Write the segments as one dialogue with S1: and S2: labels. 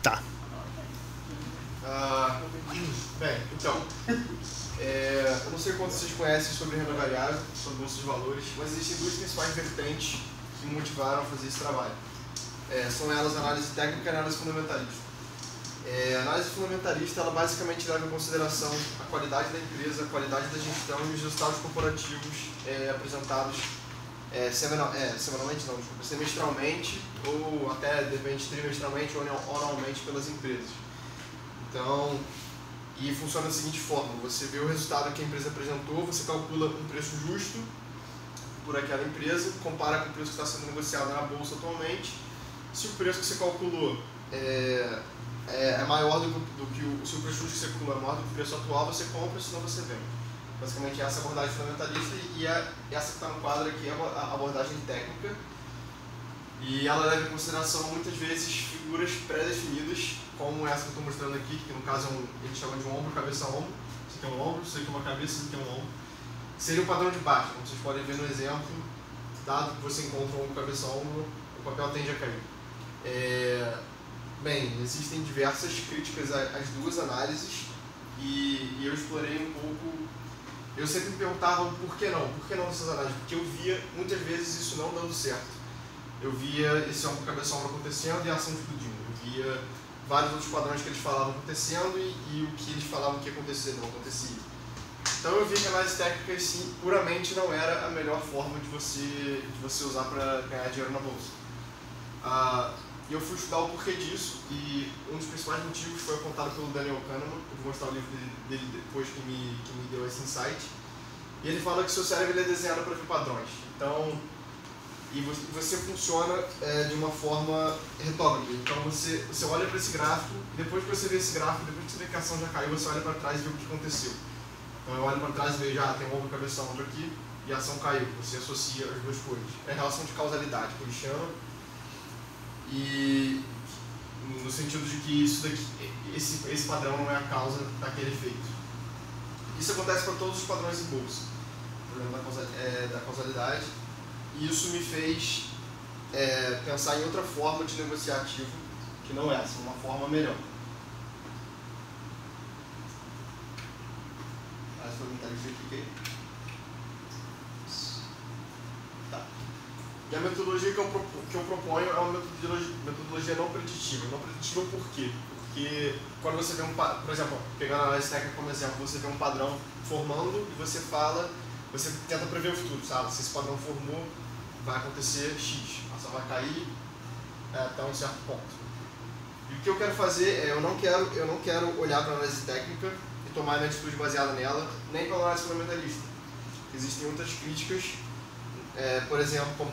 S1: Tá.
S2: Bem, então, eu não sei quanto vocês conhecem sobre renda variável, sobre bolsa de valores, mas existem duas principais vertentes que me motivaram a fazer esse trabalho. São elas a análise técnica e a análise fundamentalista. A análise fundamentalista, ela basicamente leva em consideração a qualidade da empresa, a qualidade da gestão e os resultados corporativos apresentados semanalmente, não, desculpa, semestralmente ou até, de repente, trimestralmente ou anualmente pelas empresas. Então, e funciona da seguinte forma: você vê o resultado que a empresa apresentou, você calcula um preço justo por aquela empresa, compara com o preço que está sendo negociado na bolsa atualmente. Se o preço que você calculou é maior do que se o preço justo que você calculou é maior do que o preço atual, você compra, senão você vende. Basicamente, essa é a abordagem fundamentalista e essa que está no quadro aqui é a abordagem técnica. E ela leva em consideração, muitas vezes, figuras pré-definidas, como essa que eu estou mostrando aqui, que no caso eles chamam de um ombro, cabeça, ombro. Isso aqui é um ombro, isso aqui é uma cabeça, isso aqui é um ombro. Seria o padrão de baixo, como vocês podem ver no exemplo. Dado que você encontra um ombro, cabeça, ombro, o papel tende a cair. Bem, existem diversas críticas às duas análises e eu explorei um pouco. Eu sempre me perguntava por que não dessas análises, porque eu via muitas vezes isso não dando certo. Eu via esse ombro, cabeça, ombro acontecendo e a ação explodindo. Eu via vários outros padrões que eles falavam acontecendo e o que eles falavam que ia acontecer não acontecia. Então eu vi que a análise técnica, sim, puramente não era a melhor forma de você usar para ganhar dinheiro na bolsa. E eu fui estudar o porquê disso, e um dos principais motivos foi apontado pelo Daniel Kahneman. Eu vou mostrar o livro dele depois que me deu esse insight. E ele fala que o seu cérebro é desenhado para ver padrões. Então, e você funciona de uma forma retórica. Então você olha para esse gráfico, e depois que você vê esse gráfico, depois que você vê que a ação já caiu, você olha para trás e vê o que aconteceu. Então eu olho para trás e vejo, tem um ombro, cabeça, ombro aqui, e a ação caiu. Você associa as duas coisas. É a relação de causalidade que ele chama. E no sentido de que esse padrão não é a causa daquele efeito. Isso acontece para todos os padrões em bolsa, o problema da causalidade, e isso me fez pensar em outra forma de negociar ativo, que não essa, uma forma melhor. Deixa eu tentar aqui. Tá. E a metodologia que eu proponho é uma metodologia não preditiva. Não preditiva por quê? Porque quando você vê por exemplo, pegando a análise técnica como exemplo, você vê um padrão formando e você tenta prever o futuro, sabe? Se esse padrão formou, vai acontecer X, a ação vai cair até um certo ponto. E o que eu quero fazer eu não quero olhar para a análise técnica e tomar uma atitude baseada nela, nem para a análise fundamentalista. Existem outras críticas. Por exemplo, o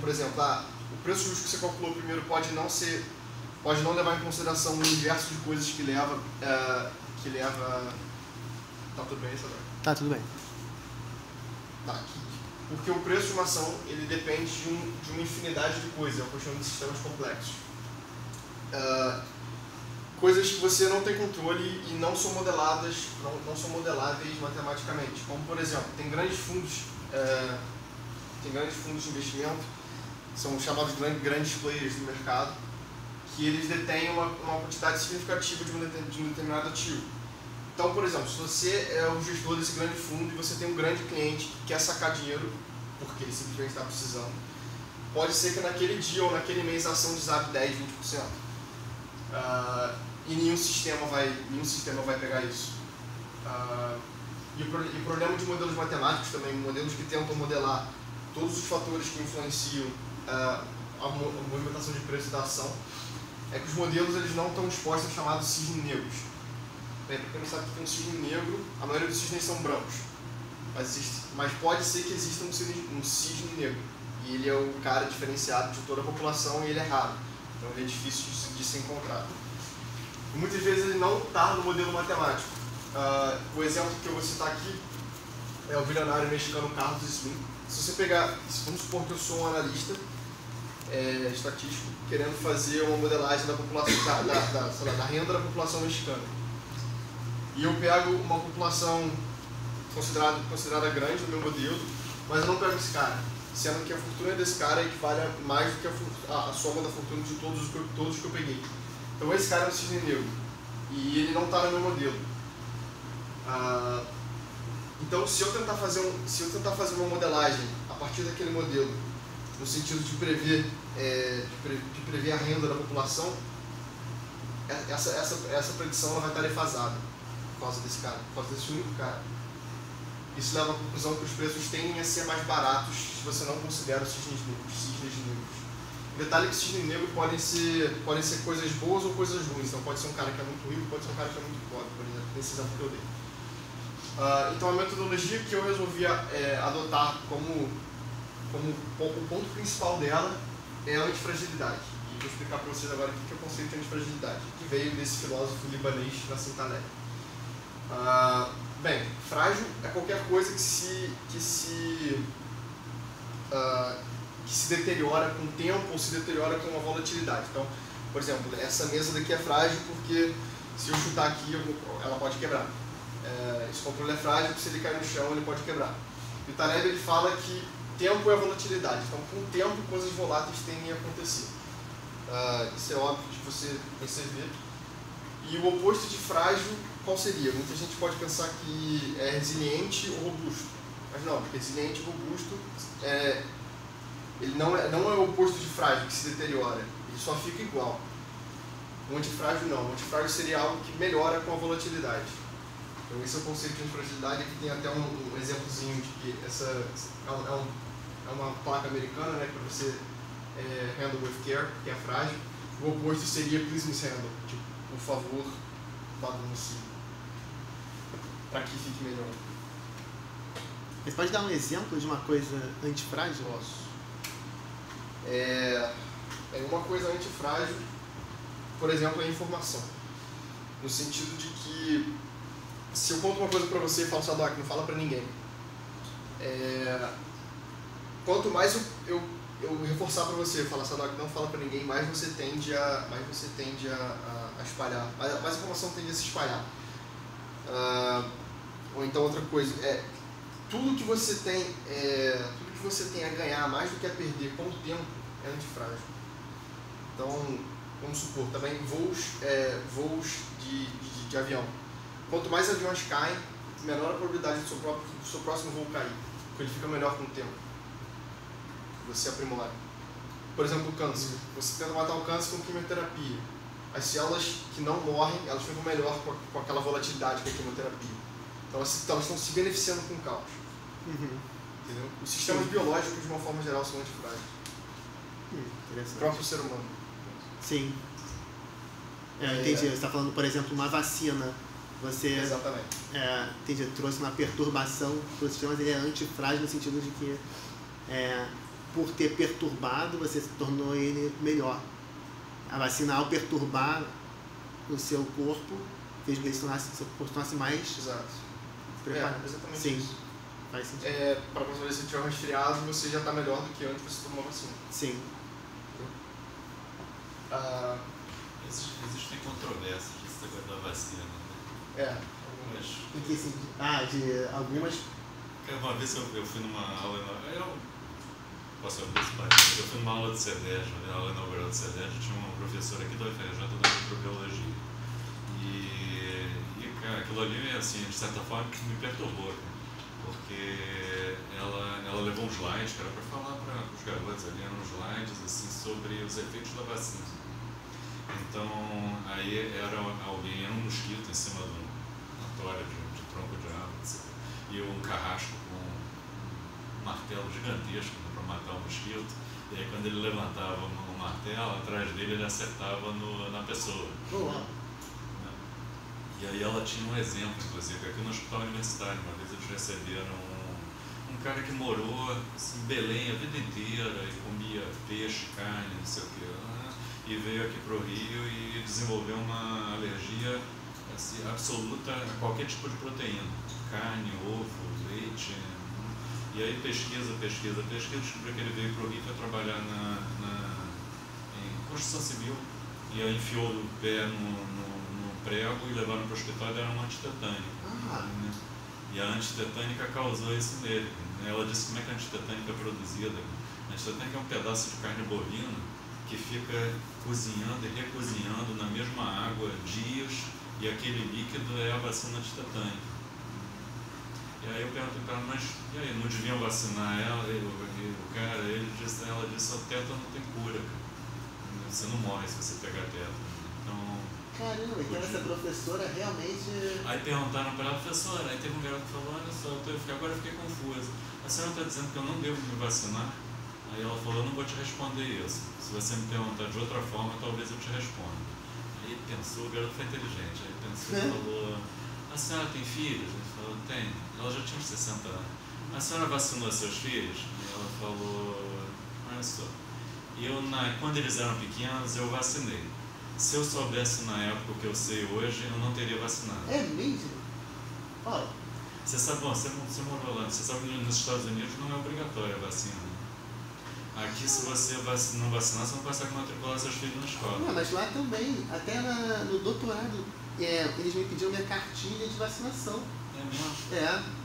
S2: preço justo que você calculou primeiro pode não levar em consideração o universo de coisas que leva. Tá tudo bem, Isabel?
S1: Tá, tudo bem.
S2: Tá. Porque o preço de uma ação ele depende de uma infinidade de coisas, é uma questão de sistemas complexos. Coisas que você não tem controle e não são modeladas, não são modeláveis matematicamente. Como, por exemplo, tem grandes fundos de investimento, são chamados de grandes players do mercado, que eles detêm uma quantidade significativa de um determinado ativo. Então, por exemplo, se você é o gestor desse grande fundo e você tem um grande cliente que quer sacar dinheiro, porque ele simplesmente está precisando, pode ser que naquele dia ou naquele mês a ação desabe 10, 20%. E nenhum sistema vai pegar isso. E o problema de modelos matemáticos também, modelos que tentam modelar todos os fatores que influenciam a movimentação de preço da ação, é que os modelos eles não estão expostos aos chamados cisnes negros. Para quem não sabe que tem um cisne negro, a maioria dos cisnes são brancos. Mas pode ser que exista um cisne negro. E ele é o cara diferenciado de toda a população e ele é raro. Então ele é difícil de ser encontrado. E muitas vezes ele não está no modelo matemático. O exemplo que eu vou citar aqui é o bilionário mexicano Carlos Slim. Se você pegar, vamos supor que eu sou um analista estatístico querendo fazer uma modelagem da população da renda da população mexicana. E eu pego uma população considerada grande no meu modelo, mas eu não pego esse cara. sendo que a fortuna desse cara equivale a mais do que a soma da fortuna de todos que eu peguei. Então esse cara é um cisne negro, e ele não está no meu modelo. Então se eu tentar fazer uma modelagem a partir daquele modelo, no sentido de prever a renda da população, essa predição ela vai estar defasada por causa desse cara, por causa desse único cara. Isso leva à conclusão que os preços tendem a ser mais baratos se você não considera os cisnes negros. Detalhe que cisne negro podem ser coisas boas ou coisas ruins. Então pode ser um cara que é muito rico, pode ser um cara que é muito pobre, por exemplo, nesse exemplo que eu dei. Então a metodologia que eu resolvi adotar como o ponto principal dela é a antifragilidade. E vou explicar para vocês agora o que é o conceito de antifragilidade, que veio desse filósofo libanês Nassim Taleb. Bem, frágil é qualquer coisa que se deteriora com o tempo ou se deteriora com uma volatilidade. Então, por exemplo, essa mesa daqui é frágil porque se eu chutar aqui, ela pode quebrar. Esse controle é frágil porque se ele cair no chão, ele pode quebrar. E o Taleb ele fala que tempo é volatilidade. Então, com o tempo, coisas voláteis tendem a acontecer. Isso é óbvio de você perceber. E o oposto de frágil, qual seria? Muita gente pode pensar que é resiliente ou robusto. Mas não, porque resiliente e robusto ele não é o oposto de frágil, que se deteriora. Ele só fica igual. O antifrágil não. O antifrágil seria algo que melhora com a volatilidade. Então esse é o conceito de antifragilidade. Aqui tem até um exemplozinho de que essa é uma placa americana, né, para você handle with care, que é frágil. O oposto seria please mishandle, tipo, por favor, bagunce, para que fique melhor.
S1: Você pode dar um exemplo de uma coisa antifrágil?
S2: Posso. Uma coisa antifrágil, por exemplo, é a informação. No sentido de que, se eu conto uma coisa para você e falo, Sadoc, não fala para ninguém. Quanto mais eu reforçar para você, falar, Sadoc, não fala para ninguém, mais você tende a espalhar, mais a informação tende a se espalhar. Ou então outra coisa, tudo que você tem a ganhar mais do que a perder com o tempo é antifrágil. Então, vamos supor, também voos de avião. Quanto mais aviões caem, menor a probabilidade do seu próximo voo cair, porque ele fica melhor com o tempo. Você aprimora. Por exemplo, o câncer. Você tenta matar o câncer com quimioterapia. As células que não morrem, elas ficam melhor com aquela volatilidade que é a quimioterapia. Então elas estão se beneficiando com o caos. Entendeu? Os sistemas biológicos, de uma forma geral, são antifrágeis. O próprio ser humano.
S1: Sim. Entendi. Você está falando, por exemplo, uma vacina. Você
S2: Exatamente.
S1: Trouxe uma perturbação para o sistema, mas ele é antifrágil no sentido de que por ter perturbado, você tornou ele melhor. A vacina, ao perturbar o seu corpo, fez com que seu corpo se tornasse mais preparado.
S2: Exatamente.
S1: Sim.
S2: Isso.
S1: Faz sentido.
S2: Para você, se tiver um resfriado, você já está melhor do que antes de você tomar a vacina.
S1: Sim.
S3: Existem controvérsias desse negócio da vacina, né?
S1: Em que sentido? De algumas.
S3: Uma vez eu fui numa aula. Eu fui numa aula de CEDES, na aula inaugural de CEDES, tinha uma professora aqui da UFRJ da microbiologia. E aquilo ali, assim, de certa forma, me perturbou, porque ela levou um slide, que era para falar para os garotos ali, eram slides assim, sobre os efeitos da vacina. Então, aí era um mosquito em cima de uma tora de tronco de árvore, etc. E um carrasco com um martelo gigantesco para matar o mosquito. E aí, quando ele levantava o martelo, atrás dele ele acertava na pessoa. E aí ela tinha um exemplo, inclusive, aqui no hospital universitário. Uma vez eles receberam um cara que morou assim, em Belém a vida inteira e comia peixe, carne, não sei o que, e veio aqui para o Rio e desenvolveu uma alergia assim, absoluta a qualquer tipo de proteína, carne, ovo, leite. E aí pesquisa, descobriu que ele veio para o Rio para trabalhar em construção civil, e aí enfiou o pé no prego e levaram para o hospital e deram um antitetânico. E a antitetânica causou isso nele. Ela disse como é que a antitetânica é produzida. A antitetânica é um pedaço de carne bovina que fica cozinhando e recozinhando na mesma água dias, e aquele líquido é a vacina antitetânica. E aí eu perguntei para ela, mas e aí, não deviam vacinar ela? E o cara, ela disse, o tétano não tem cura, cara. Você não morre se você pegar tétano. Então,
S1: caramba, então essa professora realmente...
S3: Aí perguntaram para ela, professora, aí teve um garoto que falou, olha só, agora eu fiquei confusa. A senhora está dizendo que eu não devo me vacinar? Aí ela falou, eu não vou te responder isso. Se você me perguntar de outra forma, talvez eu te responda. Aí pensou, o garoto foi inteligente, aí pensou e falou, a senhora tem filhos? Ele falou, tem. Ela já tinha uns 60 anos. A senhora vacinou seus filhos? E ela falou, olha só, quando eles eram pequenos, eu vacinei. Se eu soubesse na época o que eu sei hoje, eu não teria vacinado.
S1: É mesmo? Olha.
S3: Você sabe, bom, você morou lá, você sabe que nos Estados Unidos não é obrigatória a vacina. Aqui, se você não vacinar, você não consegue matricular seus filhos na escola.
S1: Não, mas lá também, até no doutorado, eles me pediram minha cartilha de vacinação.
S3: É mesmo?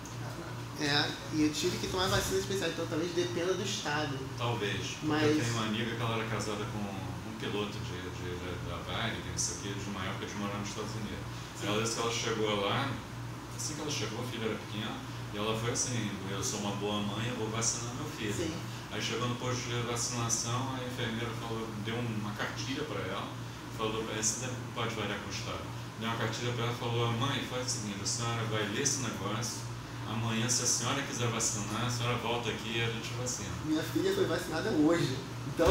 S1: E eu tive que tomar vacina especial, então talvez dependa do estado.
S3: Talvez, porque eu tenho uma amiga que ela era casada com um piloto da Varig, isso aqui, de uma época de morar nos Estados Unidos. Ela disse que ela chegou lá, assim que ela chegou, a filha era pequena, e ela foi assim, eu sou uma boa mãe, eu vou vacinar meu filho.
S1: Sim.
S3: Aí chegou no posto de vacinação, a enfermeira falou, deu uma cartilha para ela, falou, esse pode variar com o estado, deu uma cartilha para ela e falou, mãe, faz o seguinte, a senhora vai ler esse negócio, amanhã, se a senhora quiser vacinar, a senhora volta aqui e a gente vacina.
S1: Minha filha foi vacinada hoje. Então.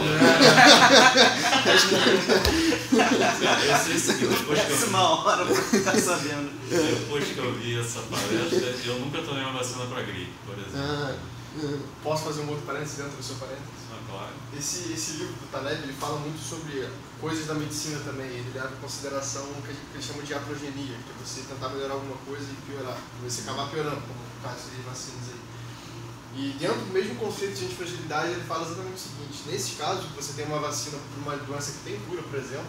S3: Eu sei isso aqui, depois que eu vi.
S4: Uma hora pra ficar sabendo.
S3: Depois que eu vi essa palestra, eu nunca tomei uma vacina para gripe, por exemplo.
S2: Posso fazer um outro parênteses dentro do seu parênteses?
S3: Claro.
S2: Esse livro do Taleb, ele fala muito sobre coisas da medicina também. Ele leva em consideração o que eles chamam de iatrogenia, que é você tentar melhorar alguma coisa e piorar. Você acabar piorando, como no caso de vacinas aí. E dentro do mesmo conceito de antifragilidade, ele fala exatamente o seguinte: nesse caso, que você tem uma vacina por uma doença que tem cura, por exemplo,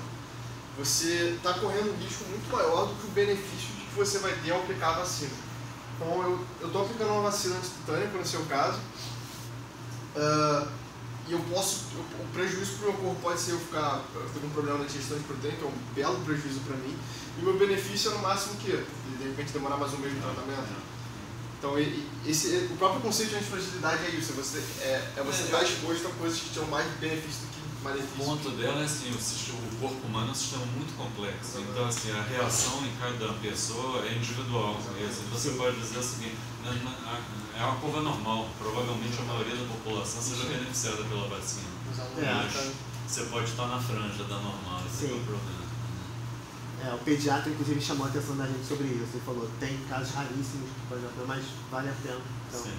S2: você está correndo um risco muito maior do que o benefício de que você vai ter ao aplicar a vacina. Então, eu estou aplicando uma vacina antitetânica, no seu caso, e o prejuízo para o meu corpo pode ser eu ter um problema na digestão de proteína, que é um belo prejuízo para mim, e o meu benefício é no máximo que, de repente, demorar mais um mês no tratamento. Então, o próprio conceito de antifragilidade é isso, você está exposto a coisas que tinham mais benefício do que malefício.
S3: O ponto dela é assim, o corpo humano é um sistema muito complexo, então assim, a reação em cada pessoa é individual mesmo. Então você pode dizer o seguinte, é uma curva normal, provavelmente a maioria da população seja beneficiada pela vacina, mas você pode estar na franja da normal, esse é o problema.
S1: O pediatra, inclusive, chamou a atenção da gente sobre isso. Ele falou, tem casos raríssimos, por exemplo, mas vale a pena. Então,
S3: sim.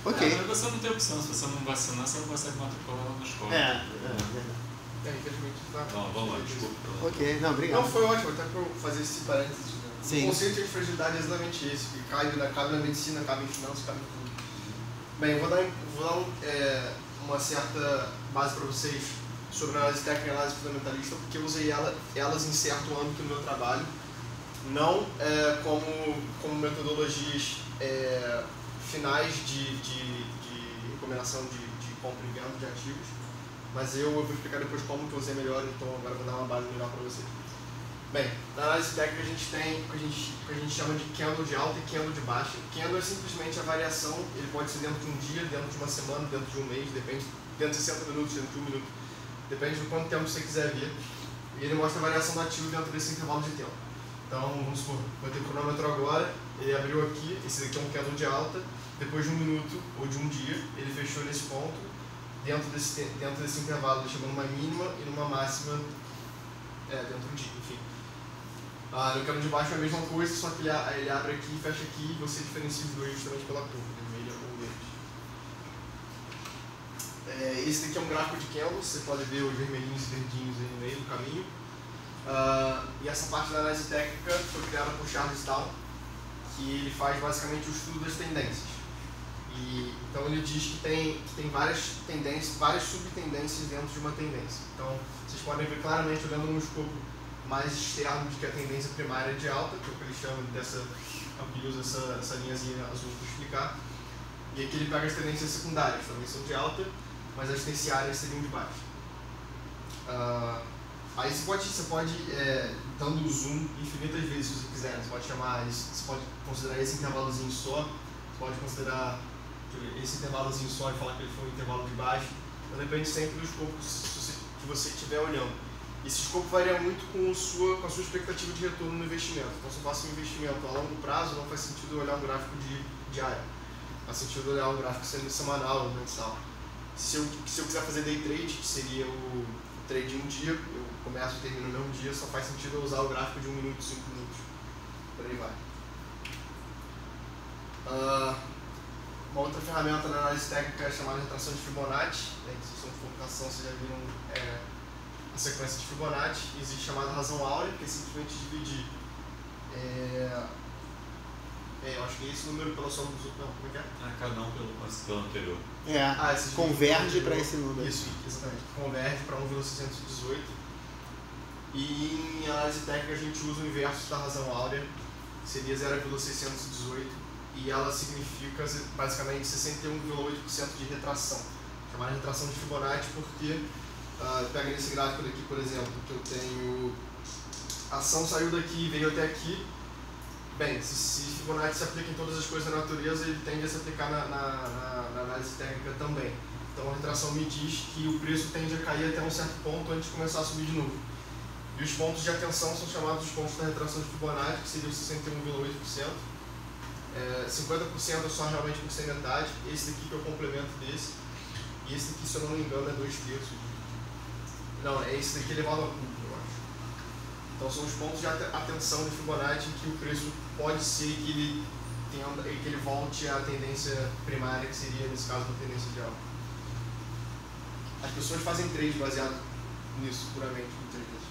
S1: Ok.
S3: Mas você não tem opção, se você não vacinar, você não consegue matricular lá na escola.
S1: Verdade.
S2: Infelizmente, tá.
S3: Não, vamos lá, desculpa.
S1: Ok, não, obrigado.
S2: Não, foi ótimo, até para eu fazer esse parênteses.
S1: Sim.
S2: O conceito de antifragilidade é exatamente esse, que cabe na medicina, cabe em finanças, cabe em tudo. Bem, eu vou dar uma certa base para vocês sobre análise técnica e análise fundamentalista, porque eu usei elas em certo âmbito do meu trabalho, não como metodologias finais de recomendação de compra e venda de ativos, mas eu vou explicar depois como que eu usei melhor, então agora eu vou dar uma base melhor para vocês. Bem, na análise técnica a gente tem o que a gente chama de candle de alta e candle de baixa. Candle é simplesmente a variação, ele pode ser dentro de um dia, dentro de uma semana, dentro de um mês, depende, dentro de 60 minutos, dentro de 1 minuto. Depende de quanto tempo você quiser ver. E ele mostra a variação do ativo dentro desse intervalo de tempo. Então, vamos supor, vou ter o cronômetro agora, ele abriu aqui, esse daqui é um candle de alta, depois de 1 minuto ou de um dia, ele fechou nesse ponto, dentro desse intervalo, ele chegou numa mínima e numa máxima dentro do dia, enfim. No candle de baixo é a mesma coisa, só que ele abre aqui e fecha aqui, e você diferencia os dois justamente pela cor, vermelha ou verde. Esse daqui é um gráfico de candles, você pode ver os vermelhinhos e verdinhos aí no meio do caminho. E essa parte da análise técnica foi criada por Charles Down, que ele faz basicamente o estudo das tendências. Então ele diz que tem várias tendências, várias subtendências dentro de uma tendência. Então vocês podem ver claramente, olhando num escopo mais externo, de que a tendência primária é de alta, que é o que eles chamam é o que ele usa essa linhazinha azul para explicar. E aqui ele pega as tendências secundárias, também são de alta, mas as terciárias seriam de baixa. Aí você pode dando o zoom infinitas vezes se você quiser. Você pode você pode considerar esse intervalozinho só, você pode considerar esse intervalozinho só e falar que ele foi um intervalo de baixo. Então depende sempre do escopo que você estiver olhando. Esse escopo varia muito com a sua expectativa de retorno no investimento. Então, se eu faço um investimento a longo prazo, não faz sentido eu olhar um gráfico diário. Faz sentido olhar um gráfico semanal ou mensal. Se eu quiser fazer day trade, que seria o trade de um dia, eu começo e termino no mesmo dia, só faz sentido eu usar o gráfico de 1 minuto, 5 minutos. Por aí vai. Uma outra ferramenta na análise técnica é chamada de retração de Fibonacci. Se vocês estão de computação, vocês já viram a sequência de Fibonacci. Existe chamada razão áurea, que é simplesmente dividir. Eu acho que é esse número pela soma dos outros. Não, como é que é?
S3: Cada um pelo anterior.
S1: Converge para esse número.
S2: Isso, exatamente. Converge para 1,618. E em análise técnica a gente usa o inverso da razão áurea, que seria 0,618. E ela significa basicamente 61,8% de retração. Chamada de retração de Fibonacci porque, pega nesse gráfico daqui, por exemplo, que eu tenho a ação saiu daqui e veio até aqui. Bem, se Fibonacci se aplica em todas as coisas da natureza, ele tende a se aplicar na análise técnica também. Então a retração me diz que o preço tende a cair até um certo ponto antes de começar a subir de novo. E os pontos de atenção são chamados os pontos da retração de Fibonacci, que seria o 61,8%. 50% é só realmente por ser metade. Esse daqui que é o complemento desse. E esse daqui, se eu não me engano, é 2/3. Não, é esse daqui elevado ao cubo, eu acho. Então são os pontos de atenção de Fibonacci que o preço pode ser que ele volte à tendência primária, que seria, nesse caso, a tendência de alta. As pessoas fazem trade baseado nisso, puramente, muitas vezes.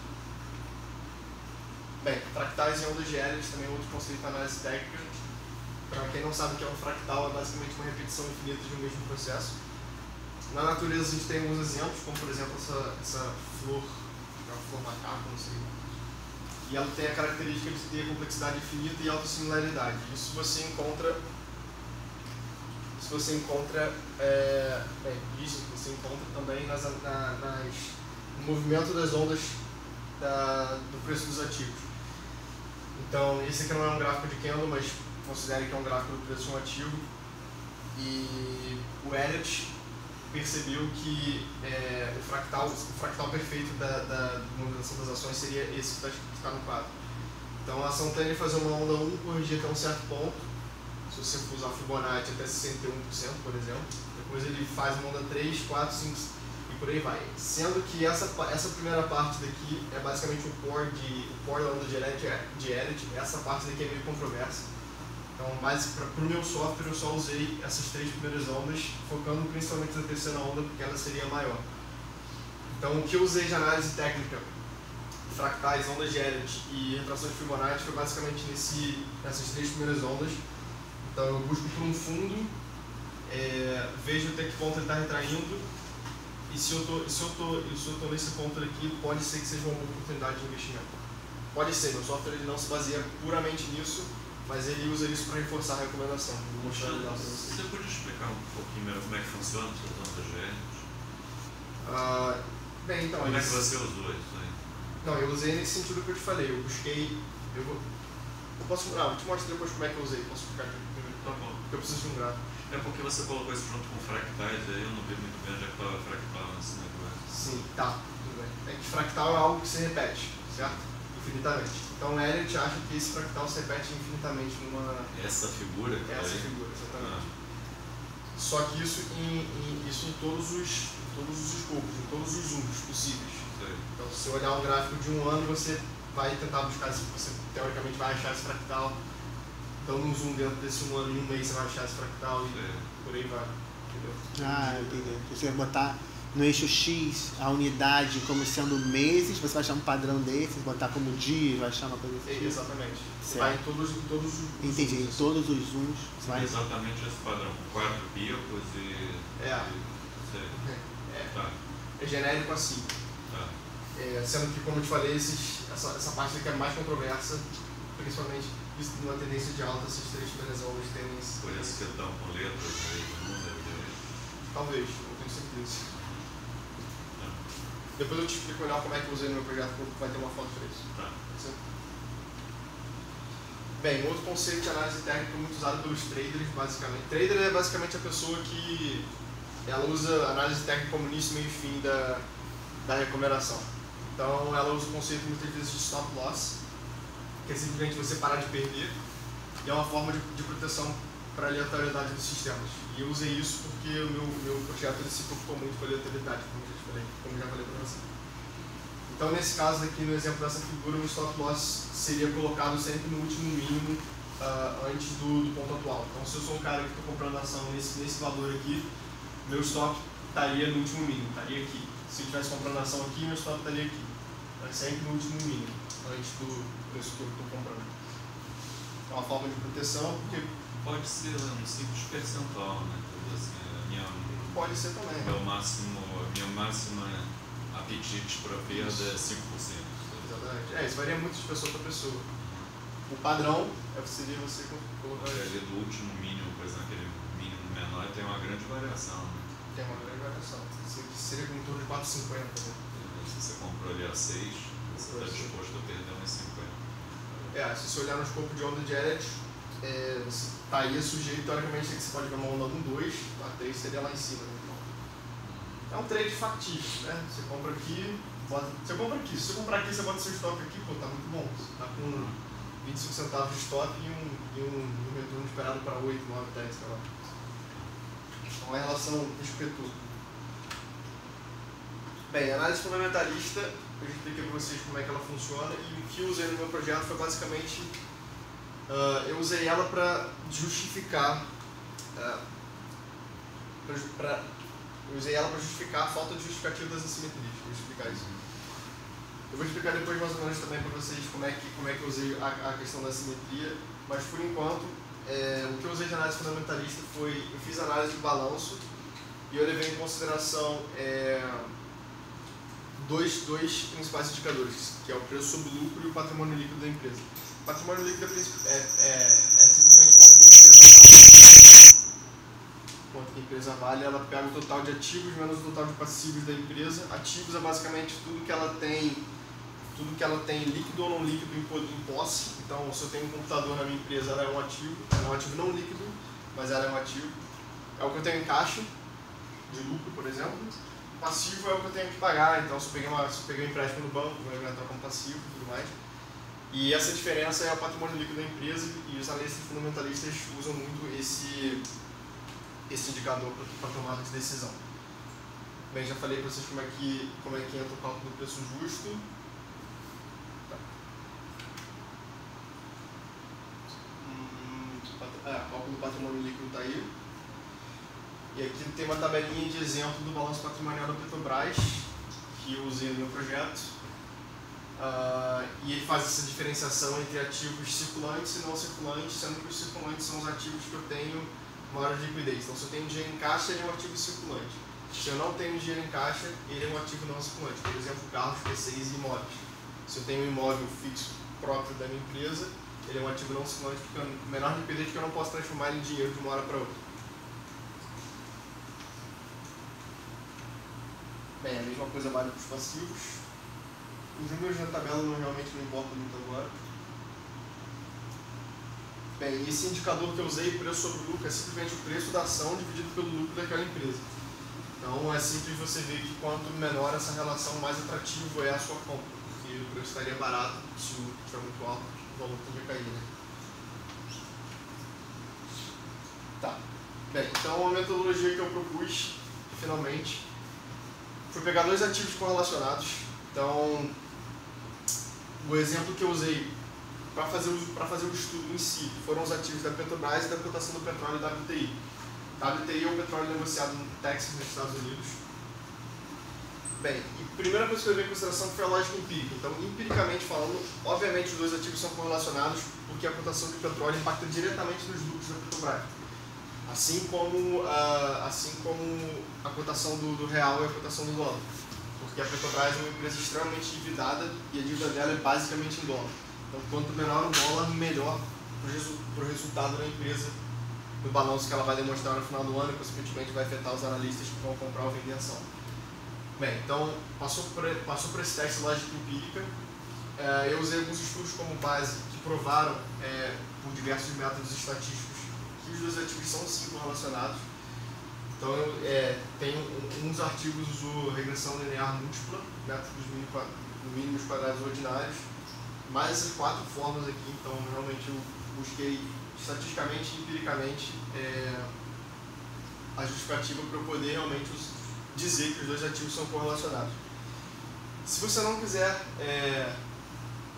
S2: Bem, fractais e ondas de Elliott também é outro conceito de análise técnica. Para quem não sabe o que é um fractal, é basicamente uma repetição infinita de um mesmo processo. Na natureza a gente tem alguns exemplos, como por exemplo essa flor, é uma flor macaco, não sei. E ela tem a característica de ter complexidade infinita e autossimilaridade. Isso você encontra também no movimento das ondas do preço dos ativos. Então, esse aqui não é um gráfico de candle, mas considere que é um gráfico do preço de um ativo. E o Elliott percebeu que o fractal perfeito da movimentação das ações seria esse que está no quadro. Então a ação tende a fazer uma onda 1 corrigir até um certo ponto, se você for usar Fibonacci até 61%, por exemplo. Depois ele faz uma onda 3, 4, 5 e por aí vai. Sendo que essa primeira parte daqui é basicamente o core da onda de Elliott. Essa parte daqui é meio controversa. Então, mas para o meu software eu só usei essas 3 primeiras ondas, focando principalmente na terceira onda, porque ela seria maior. Então, o que eu usei de análise técnica, fractais, ondas de Elliott e retração de Fibonacci foi basicamente nessas 3 primeiras ondas. Então, eu busco por um fundo, vejo até que ponto ele está retraindo, e se eu tô nesse ponto aqui, pode ser que seja uma boa oportunidade de investimento. Pode ser, meu software ele não se baseia puramente nisso, mas ele usa isso para reforçar a recomendação.
S3: Você podia explicar um pouquinho melhor como é que funciona as ondas de Elliott?
S2: Bem, então...
S3: Como é que você usou isso aí?
S2: Não, eu usei nesse sentido que eu te falei. Eu busquei... vou te mostro depois como é que eu usei. Posso explicar aqui primeiro?
S3: Tá bom.
S2: Porque eu preciso de um gráfico.
S3: É porque você colocou isso junto com fractais, aí eu não vi muito bem onde é que estava fractal nesse negócio.
S2: Sim, tá. Tudo bem. É que fractal é algo que se repete, certo? Infinitamente. Então, Elliott acha que esse fractal se repete infinitamente numa...
S3: Essa figura?
S2: Essa figura, exatamente. Só que isso em todos os escopos, em todos os zooms possíveis.
S3: Sei.
S2: Então, se você olhar um gráfico de um ano, você vai tentar buscar, você teoricamente vai achar esse fractal. Então, num zoom dentro desse um ano, em um mês, você vai achar esse fractal e por aí vai. Entendeu?
S1: Entendi. Você vai botar no eixo X a unidade como sendo meses, você vai achar um padrão desse, botar como dias, vai achar uma coisa assim.
S2: Exatamente. Você
S1: Certo.
S2: vai em todos os
S1: Entendi, em todos os zooms. Você vai...
S3: Exatamente esse padrão, 4 picos e... Sei. Tá.
S2: É genérico assim.
S3: Tá.
S2: Sendo que, como eu te falei, essa parte aqui é mais controversa, principalmente visto numa tendência de alta, esses três primeiras ondas tendem.
S3: Por isso que estão com letras aí, número direito.
S2: Talvez, não tenho certeza. Depois eu te explico melhor como é que eu usei no meu projeto, porque vai ter uma foto para isso.
S3: Tá.
S2: Bem, outro conceito de análise técnica muito usado pelos traders, basicamente. Trader é basicamente a pessoa que ela usa análise técnica como início, meio e fim da recomendação. Então ela usa o conceito muitas vezes de stop loss, que é simplesmente você parar de perder, e é uma forma de proteção para a aleatoriedade dos sistemas. E eu usei isso porque o meu projeto ele se preocupou muito com a aleatoriedade, como já falei para você. Então, nesse caso aqui, no exemplo dessa figura, o stop loss seria colocado sempre no último mínimo antes do ponto atual. Então, se eu sou um cara que estou comprando ação nesse valor aqui, meu stop estaria no último mínimo, estaria aqui. Se eu estivesse comprando ação aqui, meu stop estaria aqui. Mas sempre no último mínimo, antes do preço que eu estou comprando. É uma forma de proteção, porque
S3: pode ser um simples percentual, né?
S2: Pode ser também.
S3: Minha máxima apetite para perda é 5%.
S2: Exatamente. Isso varia muito de pessoa para pessoa. O padrão seria você colocar
S3: ali do último mínimo, por exemplo, aquele mínimo menor tem uma grande variação. Né?
S2: Tem uma grande variação. Seria em torno de 4,50. Né?
S3: Se você comprou ali a 6, você está disposto a perder uns 50.
S2: Se você olhar no escopo de onda de Elliott, você estaria sujeito, teoricamente, que você pode ver uma onda com 2, a 3 seria lá em cima. Né? É um trade factível, né? Você compra aqui, você compra aqui. Se você comprar aqui, você bota seu stop aqui, pô, tá muito bom. Você tá com 25 centavos de stop e um retorno esperado para 8, 9, 10, sei lá. Então é uma relação risco-retorno. Bem, a análise fundamentalista, eu já expliquei para vocês como é que ela funciona, e o que eu usei no meu projeto foi basicamente eu usei ela para justificar eu usei ela para justificar a falta de justificativa das assimetrias. Vou explicar isso. Eu vou explicar depois mais ou menos também para vocês como é que eu usei a questão da assimetria, mas por enquanto o que eu usei de análise fundamentalista foi, eu fiz análise de balanço e eu levei em consideração dois principais indicadores, que é o preço sobre lucro e o patrimônio líquido da empresa. O patrimônio líquido é simplesmente quanto que a empresa vale, ela pega o total de ativos menos o total de passivos da empresa. Ativos é basicamente tudo que ela tem líquido ou não líquido em posse. Então, se eu tenho um computador na minha empresa, ela é um ativo não líquido, mas ela é um ativo. É o que eu tenho em caixa, de lucro, por exemplo. Passivo é o que eu tenho que pagar, então se eu peguei um empréstimo no banco, vai entrar como passivo e tudo mais. E essa diferença é o patrimônio líquido da empresa, e os analistas fundamentalistas usam muito esse indicador para tomada de decisão. Bem, já falei para vocês como é que entra o cálculo do preço justo. O cálculo do patrimônio líquido está aí. E aqui tem uma tabelinha de exemplo do balanço patrimonial da Petrobras, que eu usei no meu projeto. E ele faz essa diferenciação entre ativos circulantes e não circulantes, sendo que os circulantes são os ativos que eu tenho maior liquidez. Então, se eu tenho dinheiro em caixa, ele é um ativo circulante. Se eu não tenho dinheiro em caixa, ele é um ativo não circulante. Por exemplo, carros, PCs e imóveis. Se eu tenho um imóvel fixo próprio da minha empresa, ele é um ativo não circulante, porque é menor liquidez que eu não posso transformar ele em dinheiro de uma hora para outra. Bem, a mesma coisa vale para os passivos. Os números na tabela realmente não importam muito agora. Bem, esse indicador que eu usei, preço sobre lucro, é simplesmente o preço da ação dividido pelo lucro daquela empresa. Então é simples você ver que quanto menor essa relação, mais atrativo é a sua compra, porque o preço estaria barato, se o lucro estiver muito alto, o valor também cair, né? Tá. Bem, então a metodologia que eu propus, finalmente, foi pegar dois ativos correlacionados. Então, o exemplo que eu usei para fazer o estudo em si foram os ativos da Petrobras e da cotação do petróleo da WTI. WTI é o petróleo negociado no Texas, nos Estados Unidos. Bem, e a primeira coisa que eu levei em consideração foi a lógica empírica. Então, empiricamente falando, obviamente os dois ativos são correlacionados porque a cotação do petróleo impacta diretamente nos lucros da Petrobras. Assim como a cotação do real e a cotação do dólar. Porque a Petrobras é uma empresa extremamente endividada e a dívida dela é basicamente em dólar. Então, quanto menor o dólar, melhor para o resultado da empresa, no balanço que ela vai demonstrar no final do ano e, consequentemente, vai afetar os analistas que vão comprar ou vender ação. Bem, então, passou por esse teste de lógica empírica. Eu usei alguns estudos como base que provaram, por diversos métodos estatísticos, que os dois ativos são sim correlacionados. Então, tem uns artigos usou regressão linear múltipla, método dos mínimos quadrados ordinários, mais essas 4 formas aqui. Então, realmente, eu busquei estatisticamente e empiricamente a justificativa para eu poder realmente dizer que os dois ativos são correlacionados. Se você não quiser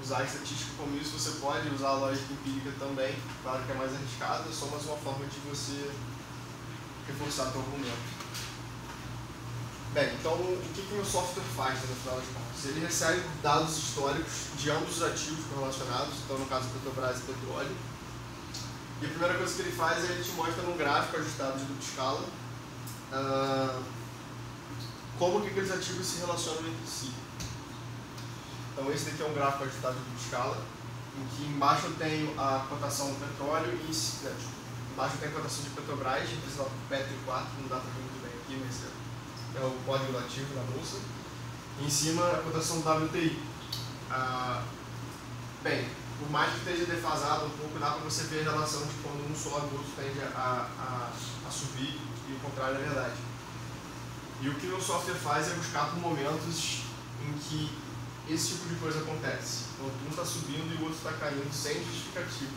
S2: usar a estatística como isso, você pode usar a lógica empírica também. Claro que é mais arriscado, é só mais uma forma de você reforçar seu argumento. Bem, então o que o meu software faz, no final das contas? Ele recebe dados históricos de ambos os ativos correlacionados, então no caso Petrobras e petróleo. E a primeira coisa que ele faz é ele te mostra num gráfico ajustado de dupla escala como que aqueles ativos se relacionam entre si. Então esse daqui é um gráfico ajustado de dupla escala, em que embaixo eu tenho a cotação do petróleo e embaixo eu tenho a cotação de Petrobras, representado por PT4, não dá para ver muito bem aqui, mas é o código do ativo da bolsa. E em cima a cotação do WTI. Bem, por mais que esteja defasado um pouco, dá para você ver a relação de quando um sobe, o outro tende a subir, e o contrário é verdade. E o que o software faz é buscar por momentos em que esse tipo de coisa acontece. Quando um está subindo e o outro está caindo sem justificativa.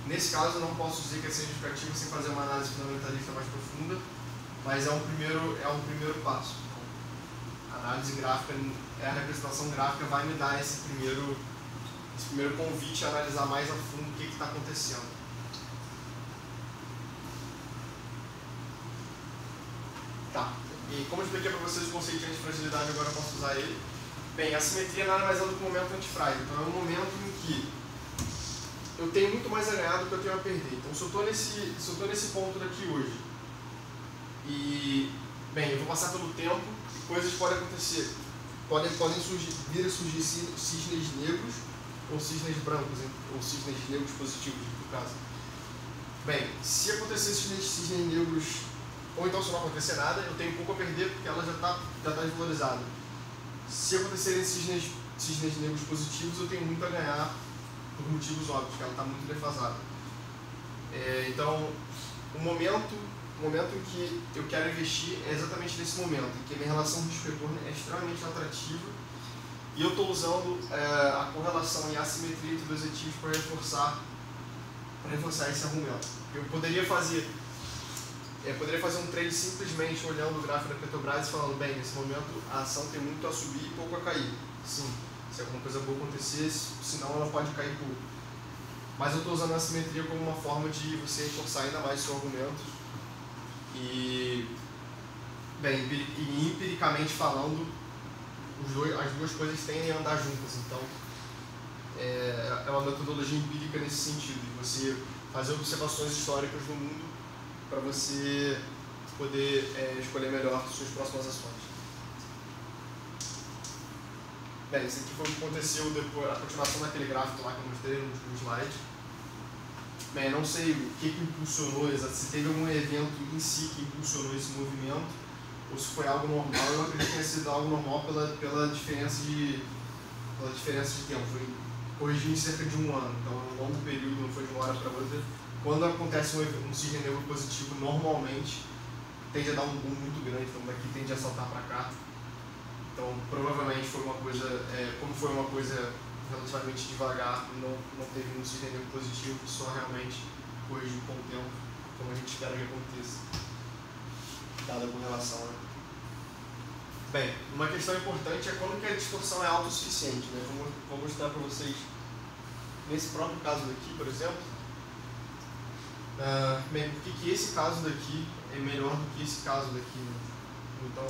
S2: Nesse caso, eu não posso dizer que é sem justificativa sem fazer uma análise fundamentalista mais profunda, mas é um primeiro passo. Então, a análise gráfica, a representação gráfica vai me dar esse primeiro convite a analisar mais a fundo o que está acontecendo. Tá. E como eu expliquei para vocês o conceito de antifragilidade, agora eu posso usar ele. Bem, a simetria nada mais é do que um momento antifrágil. Então é um momento em que eu tenho muito mais a ganhar do que eu tenho a perder. Então se eu estou nesse ponto daqui hoje, e bem, eu vou passar pelo tempo, e coisas podem acontecer. Podem vir a surgir cisnes negros ou cisnes brancos, ou cisnes negros positivos, no caso. Bem, se acontecer cisnes negros, ou então se não acontecer nada, eu tenho pouco a perder porque ela já está desvalorizada. Se acontecerem cisnes negros positivos, eu tenho muito a ganhar por motivos óbvios, porque ela está muito defasada. Então, o momento em que eu quero investir é exatamente nesse momento, em que a minha relação risco-retorno é extremamente atrativa e eu estou usando a correlação e a assimetria entre dois ativos para reforçar esse argumento. Eu poderia fazer um trade simplesmente olhando o gráfico da Petrobras e falando, bem, nesse momento a ação tem muito a subir e pouco a cair. Sim, se alguma coisa boa acontecer, senão ela pode cair pouco. Mas eu estou usando a assimetria como uma forma de você reforçar ainda mais seu argumento. E, bem, empiricamente falando, as duas coisas tendem a andar juntas. Então, é uma metodologia empírica nesse sentido, de você fazer observações históricas do mundo para você poder escolher melhor suas próximas ações. Bem, isso aqui foi o que aconteceu depois, a continuação daquele gráfico lá que eu mostrei no último slide. Bem, não sei o que impulsionou, se teve algum evento em si que impulsionou esse movimento, ou se foi algo normal. Eu acredito que tenha sido algo normal pela diferença de tempo. Foi corrigido em cerca de um ano, então é um longo período, não foi de uma hora para outra. Quando acontece um cisne negro positivo, normalmente tende a dar um boom muito grande, então daqui tende a saltar para cá. Então, provavelmente foi uma coisa, como foi uma coisa relativamente devagar, não teve um cisne negro positivo, só realmente corrigiu com o tempo, como a gente espera que aconteça, dada com relação, né? Bem, uma questão importante é quando que a distorção é autossuficiente, né? Vou mostrar para vocês, nesse próprio caso daqui, por exemplo, bem, por que esse caso daqui é melhor do que esse caso daqui, né? Então,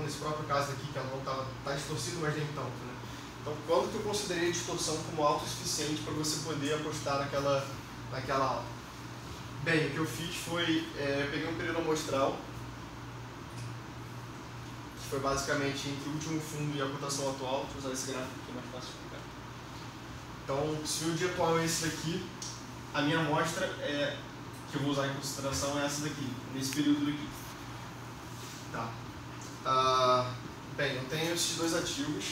S2: nesse próprio caso aqui, que ela não está distorcido, mas nem tanto, né? Então, quando que eu considerei a distorção como autossuficiente para você poder apostar naquela alta? Bem, o que eu fiz foi, eu peguei um período amostral, que foi basicamente entre o último fundo e a cotação atual. Deixa eu usar esse gráfico aqui, mais fácil de explicar. Então, se o meu dia atual é esse daqui, a minha amostra que eu vou usar em consideração é essa daqui, nesse período daqui. Tá. Bem, eu tenho esses dois ativos.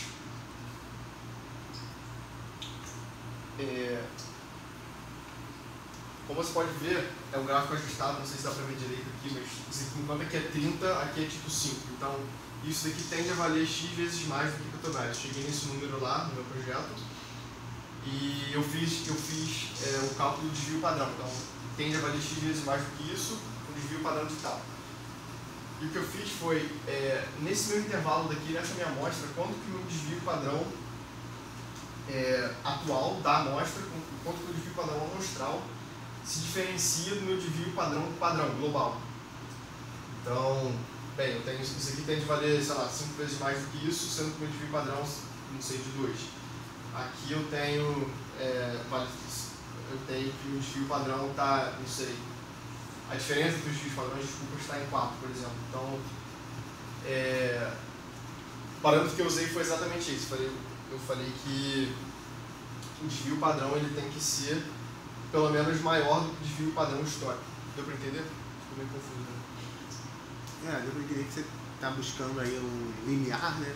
S2: Como você pode ver, é um gráfico ajustado, não sei se dá para ver direito aqui, mas isso aqui, enquanto aqui é 30, aqui é tipo 5. Então, isso daqui tende a valer X vezes mais do que Petrobras. Eu cheguei nesse número lá no meu projeto e eu fiz o cálculo do desvio padrão. Então, tende a valer X vezes mais do que isso, o desvio padrão de tal. E o que eu fiz foi, nesse meu intervalo daqui, nessa minha amostra, quanto que o meu desvio padrão atual da amostra, quanto que o desvio padrão amostral se diferencia do meu desvio padrão global. Então, bem, eu tenho, isso aqui tende a valer, sei lá, 5 vezes mais do que isso, sendo que o meu desvio padrão, não sei, de 2. Aqui eu tenho, que o desvio padrão está, não sei, a diferença entre os desvios padrões, desculpa, está em 4, por exemplo. Então, o parâmetro que eu usei foi exatamente isso. Eu falei que o desvio padrão ele tem que ser pelo menos maior do que o desvio padrão histórico. Deu para entender? Ficou meio confuso, né?
S1: Deu para entender que você está buscando aí um linear, né?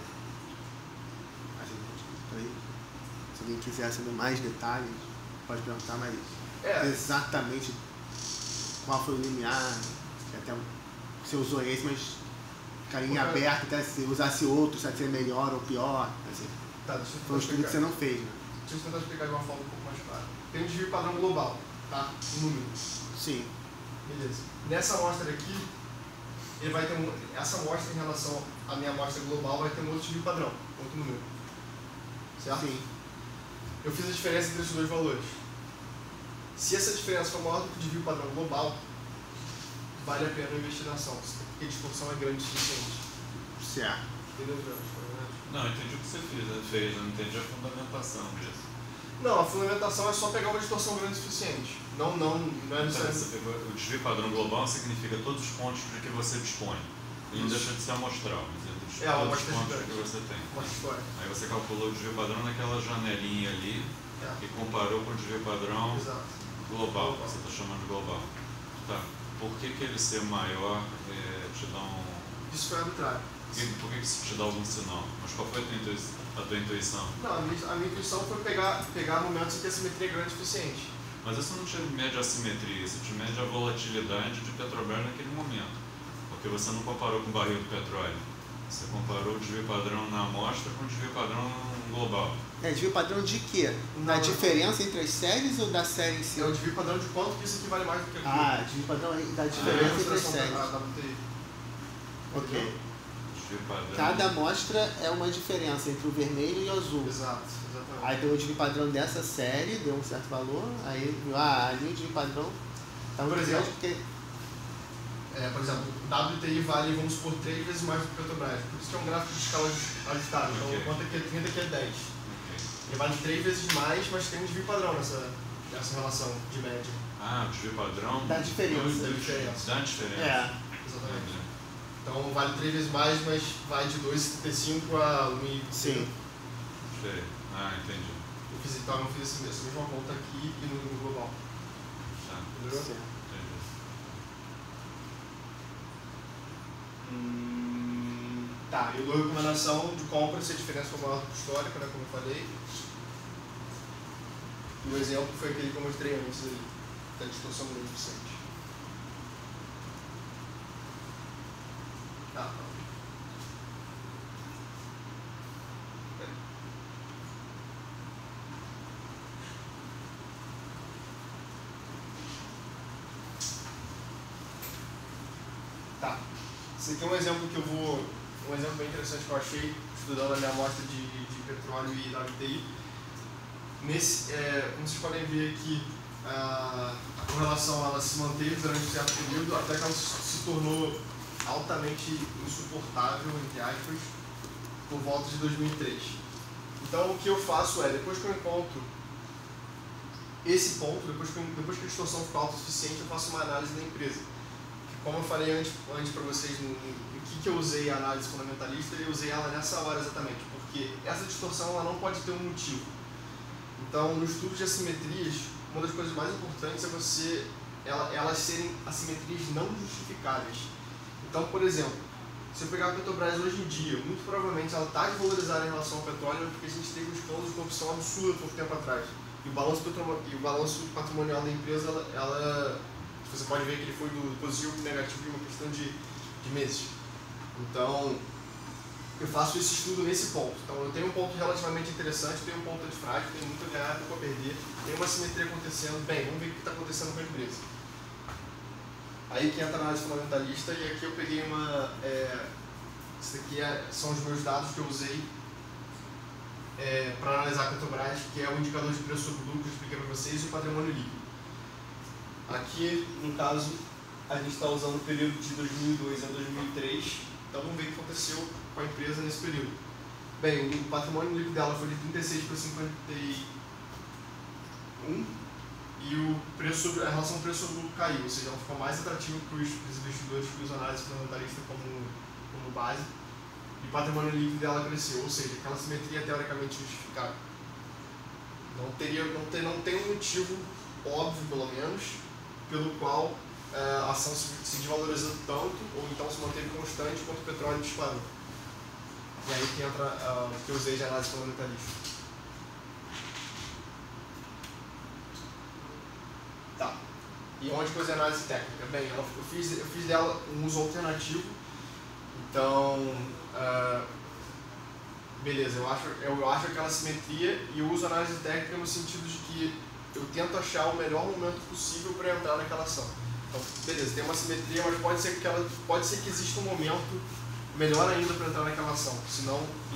S1: Se alguém quiser saber mais detalhes, pode perguntar, mas exatamente qual foi o linear, até você usou esse, mas ficaria em aberto, até se usasse outro, se seria melhor ou pior. Assim.
S2: Tá, deixa eu
S1: foi um estudo que você não fez, né?
S2: Deixa eu tentar explicar de uma forma um pouco mais clara. Tem um desvio padrão global, tá? Um número.
S1: Sim.
S2: Beleza. Nessa amostra aqui, ele vai ter essa amostra em relação à minha amostra global vai ter um outro desvio padrão, outro número. Certo?
S1: Sim.
S2: Eu fiz a diferença entre esses dois valores. Se essa diferença for maior do que o desvio padrão global, vale a pena a investigação, porque a distorção é grande o suficiente.
S1: Certo.
S2: Entendeu, Jorge?
S3: Não, entendi o que você fez, não entendi a fundamentação disso.
S2: Não, a fundamentação é só pegar uma distorção grande o suficiente. Não é
S3: Então,
S2: necessário.
S3: você pegou, o desvio padrão global significa todos os pontos de que você dispõe. Ele não deixa de ser amostral, mas é todos os pontos de que você tem.
S2: Uma história.
S3: Aí você calculou o desvio padrão naquela janelinha ali e comparou com o desvio padrão global, que você está chamando de global. Tá. Por que ele ser maior te dá um...
S2: Isso foi arbitrário.
S3: Por que isso te dá algum sinal? Mas qual foi a tua intuição?
S2: Não, a minha intuição foi pegar momentos em que a simetria é grande o suficiente.
S3: Mas isso não te mede a simetria, isso te mede a volatilidade de Petrobras naquele momento. Porque você não comparou com o barril do petróleo. Você comparou o desvio padrão na amostra com o desvio padrão global.
S1: Desvio padrão de quê? Da diferença entre as séries ou da série em si?
S2: É o desvio padrão de quanto que isso aqui vale mais do que aquilo.
S1: Desvio padrão da diferença entre as séries. Ok. Cada amostra é uma diferença entre o vermelho e o azul.
S2: Exato, exatamente.
S1: Aí tem o desvio padrão dessa série, deu um certo valor, aí ali o desvio padrão está muito grande porque...
S2: por exemplo, o WTI vale, vamos supor, 3 vezes mais do que o Petrobras. Por isso que é um gráfico de escala ajustada. Então, quanto aqui é 30, aqui é 10. Ele vale 3 vezes mais, mas tem um desvio padrão nessa relação de média.
S3: O desvio padrão
S1: da diferença.
S3: Da diferença.
S2: Exatamente. Então vale 3 vezes mais, mas vai de 2,75 a 1,5.
S1: Sim.
S3: Sei. Entendi.
S2: Eu fiz essa mesma conta aqui e no global.
S3: Tá.
S2: Entendeu?
S3: Entendi.
S2: Tá, eu dou recomendação de compra se a diferença for maior do que histórica, né, como eu falei. E o exemplo foi aquele que eu mostrei antes ali, da distorção do suficiente. Tá. Tá. Esse aqui é um exemplo que eu vou... Um exemplo bem interessante que eu achei, estudando a minha amostra de petróleo e WTI. Como vocês podem ver aqui, a correlação ela se manteve durante um certo período, até que ela se tornou altamente insuportável, entre aspas, por volta de 2003. Então o que eu faço depois que eu encontro esse ponto, depois que a distorção ficou alta o suficiente, eu faço uma análise da empresa. Como eu falei antes para vocês, no que eu usei a análise fundamentalista, eu usei ela nessa hora exatamente, porque essa distorção ela não pode ter um motivo. Então, no estudo de assimetrias, uma das coisas mais importantes é elas serem assimetrias não justificáveis. Então, por exemplo, se eu pegar a Petrobras hoje em dia, muito provavelmente ela está desvalorizada em relação ao petróleo porque a gente teve um escândalo de corrupção absurda por tempo atrás. E o balanço patrimonial da empresa, você pode ver que ele foi do positivo para o negativo em uma questão de meses. Então, eu faço esse estudo nesse ponto. Então, eu tenho um ponto relativamente interessante, tenho um ponto antifrágil, tenho muito a ganhar, pouco a perder, tem uma simetria acontecendo. Bem, vamos ver o que está acontecendo com a empresa. Aí que entra a análise fundamentalista, e aqui eu peguei isso aqui são os meus dados que eu usei para analisar a Petrobras, que é o indicador de preço sobre lucro que eu expliquei para vocês, e o patrimônio líquido. Aqui, no caso, a gente está usando o período de 2002 a 2003, então vamos ver o que aconteceu com a empresa nesse período. Bem, o patrimônio líquido dela foi de 36 para 51, e a relação preço sobre lucro caiu, ou seja, ela ficou mais atrativa para os investidores que usam análise fundamentalista como base, e o patrimônio líquido dela cresceu, ou seja, aquela simetria é teoricamente justificável. Não tem um motivo óbvio, pelo menos, pelo qual a ação se desvalorizou tanto, ou então se manteve constante, enquanto o petróleo disparou. E aí que entra o que eu usei de análise fundamentalista. Tá. E onde que eu usei análise técnica? Bem, eu fiz dela um uso alternativo. Então, beleza, eu acho aquela simetria e eu uso análise técnica no sentido de que eu tento achar o melhor momento possível para entrar naquela ação. Então, beleza, tem uma simetria, mas pode ser que exista um momento melhor ainda para entrar naquela ação, e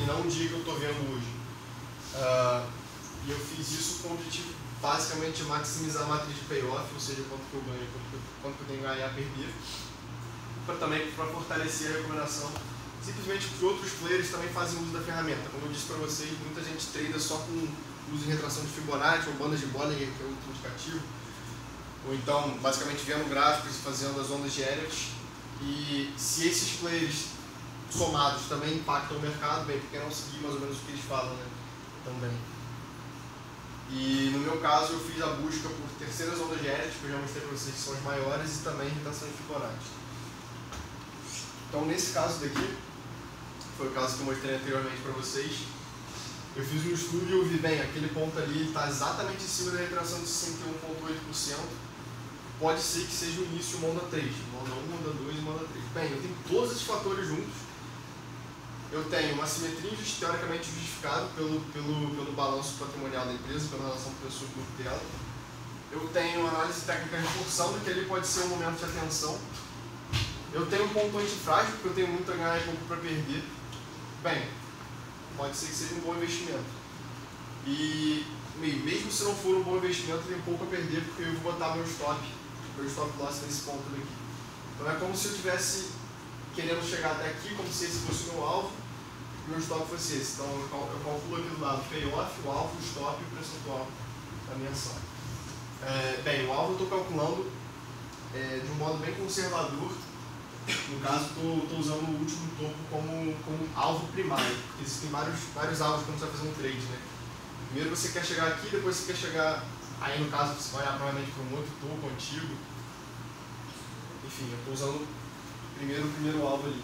S2: não um dia que eu estou vendo hoje. E eu fiz isso com o objetivo basicamente de maximizar a matriz de payoff, ou seja, quanto que eu ganho, quanto que eu tenho que ganhar a perder, para fortalecer a recomendação, simplesmente porque outros players também fazem uso da ferramenta. Como eu disse para vocês, muita gente trada só com uso de retração de Fibonacci ou bandas de Bollinger, que é outro indicativo, ou então basicamente vendo gráficos e fazendo as ondas de Elliott. E se esses players somados também impactam o mercado, bem, porque não seguir mais ou menos o que eles falam, né? Também. E no meu caso eu fiz a busca por terceiras ondas de Elliott, que eu já mostrei para vocês que são as maiores, e também retração de Fibonacci. Então nesse caso daqui, foi o caso que eu mostrei anteriormente para vocês, eu fiz um estudo e eu vi, bem, aquele ponto ali está exatamente em cima da retração de 61,8%. Pode ser que seja o início Monda 3, Monda 1, Monda 2 e Monda 3. Bem, eu tenho todos esses fatores juntos. Eu tenho uma simetria teoricamente justificada pelo balanço patrimonial da empresa, pela relação preço-lucro dela. Eu tenho uma análise técnica reforçando que ele pode ser um momento de atenção. Eu tenho um ponto antifrágil, porque eu tenho muito a ganhar e pouco para perder. Bem, pode ser que seja um bom investimento. E mesmo se não for um bom investimento, eu tenho pouco a perder, porque eu vou botar meu stop loss nesse ponto daqui. Então é como se eu estivesse querendo chegar até aqui, como se esse fosse o meu alvo, e meu stop fosse esse. Então eu calculo aqui do lado o payoff, o alvo, o stop e o percentual da minha ação. Bem, o alvo eu estou calculando de um modo bem conservador. No caso, estou usando o último topo como alvo primário, porque existem vários alvos quando você vai fazer um trade, né? Primeiro você quer chegar aqui, depois você quer chegar... Aí no caso você vai olhar provavelmente para um outro topo antigo. Enfim, eu estou usando o primeiro alvo ali.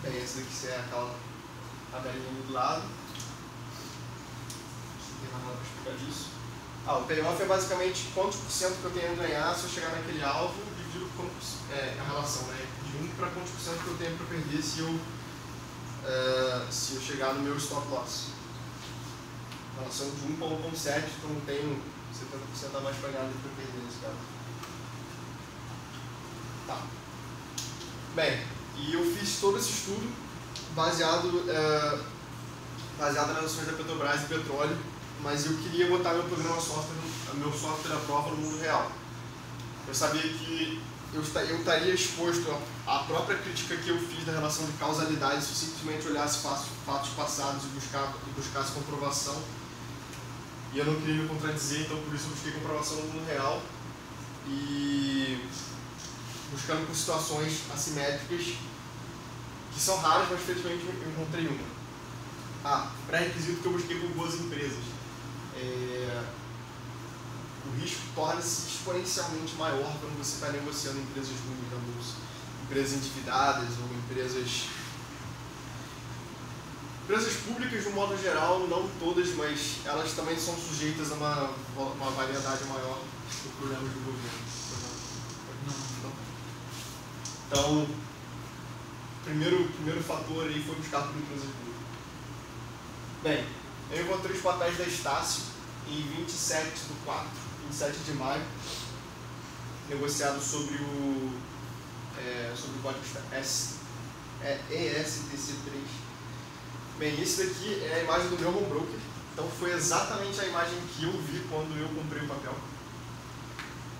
S2: Bem, esse daqui é aquela tabelinha ali do lado. Não tem mais nada para explicar disso. O payoff é basicamente quantos por cento que eu tenho a ganhar se eu chegar naquele alvo, dividido por a relação, né? De 1 para quantos por cento que eu tenho para perder se eu chegar no meu stop loss. Relação de 1 para 1,7, então eu tenho 70% a mais para ganhar do que eu perder nesse caso. Tá. Bem, e eu fiz todo esse estudo baseado nas ações da Petrobras e petróleo, mas eu queria botar meu software à prova no mundo real. Eu sabia que eu estaria exposto à própria crítica que eu fiz da relação de causalidade se eu simplesmente olhasse fatos passados e buscasse comprovação. E eu não queria me contradizer, então por isso eu busquei comprovação no mundo real. E buscando por situações assimétricas, que são raras, mas felizmente eu encontrei uma. pré-requisito que eu busquei por boas empresas. O risco torna-se exponencialmente maior quando você está negociando empresas ruins na bolsa. Empresas endividadas ou empresas públicas, de um modo geral, não todas, mas elas também são sujeitas a uma variedade maior de problemas do governo. Então, o primeiro fator aí foi buscar por empresas públicas. Bem, eu encontrei os papéis da Estácio em 27 de maio, negociado sobre o código ESTC3. Bem, esse daqui é a imagem do meu home broker, então foi exatamente a imagem que eu vi quando eu comprei o papel.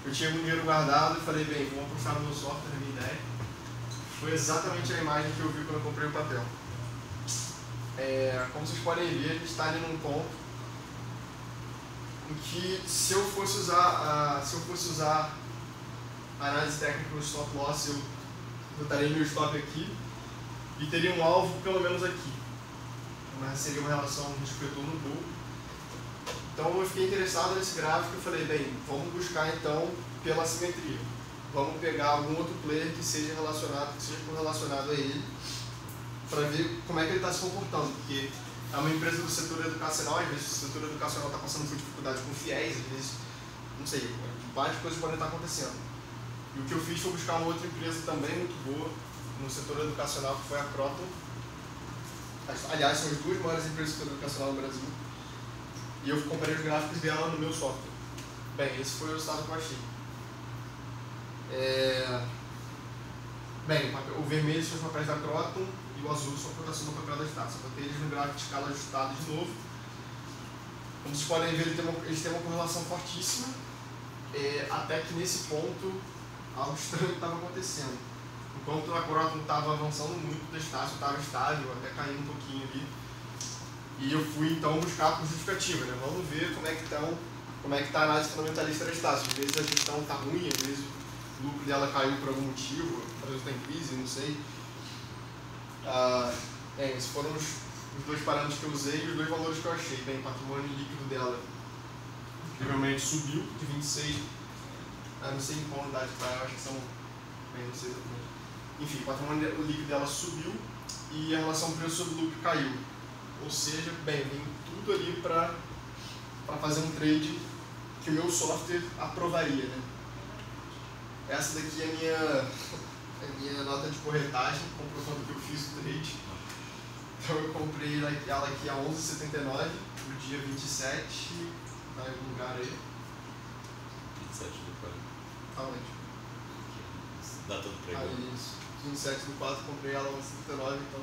S2: Eu tinha um dinheiro guardado e falei, bem, vou apostar no meu software, na minha ideia. Foi exatamente a imagem que eu vi quando eu comprei o papel. Como vocês podem ver, ele está ali num ponto em que, se eu fosse usar a análise técnica do stop loss, eu botaria meu stop aqui e teria um alvo pelo menos aqui. Mas seria uma relação risco-retorno boa. Então eu fiquei interessado nesse gráfico e falei, bem, vamos buscar então pela simetria. Vamos pegar algum outro player que seja correlacionado a ele, para ver como é que ele está se comportando, porque é uma empresa do setor educacional, às vezes o setor educacional está passando por dificuldade com fiéis, às vezes, não sei, várias coisas podem estar acontecendo. E o que eu fiz foi buscar uma outra empresa também muito boa no setor educacional, que foi a Croton. Aliás, são as duas maiores empresas do setor educacional no Brasil. E eu comparei os gráficos dela no meu software. Bem, esse foi o resultado que eu achei. Bem, o vermelho são os papéis da Croton e o azul são a cotação do papel da Estácio. Eu botei eles no gráfico de escala ajustado de novo. Como vocês podem ver, eles têm uma correlação fortíssima, até que nesse ponto algo estranho estava acontecendo. Enquanto a Croton estava avançando muito, o Estácio estava estável, até caindo um pouquinho ali. E eu fui então buscar por justificativa, né? Vamos ver como é que está a análise fundamentalista da Estácio. Às vezes a gestão está ruim, às vezes o lucro dela caiu por algum motivo, às vezes está em crise, não sei. Esses foram os dois parâmetros que eu usei e os dois valores que eu achei. Bem, o patrimônio líquido dela incrivelmente subiu de 26, não sei em qual unidade está, eu acho que são, não sei exatamente. Enfim, o patrimônio líquido dela subiu e a relação preço sobre lucro caiu. Ou seja, bem, vem tudo ali para fazer um trade que o meu software aprovaria, né? Essa daqui é a minha nota de corretagem, comprovando que eu fiz o trade. Então eu comprei ela aqui a 11,79, no dia 27, tá em algum lugar aí.
S3: 27 do 4.
S2: Aonde?
S3: Data do pregão.
S2: Aí, isso. 27 do 4, comprei ela a 11,79, então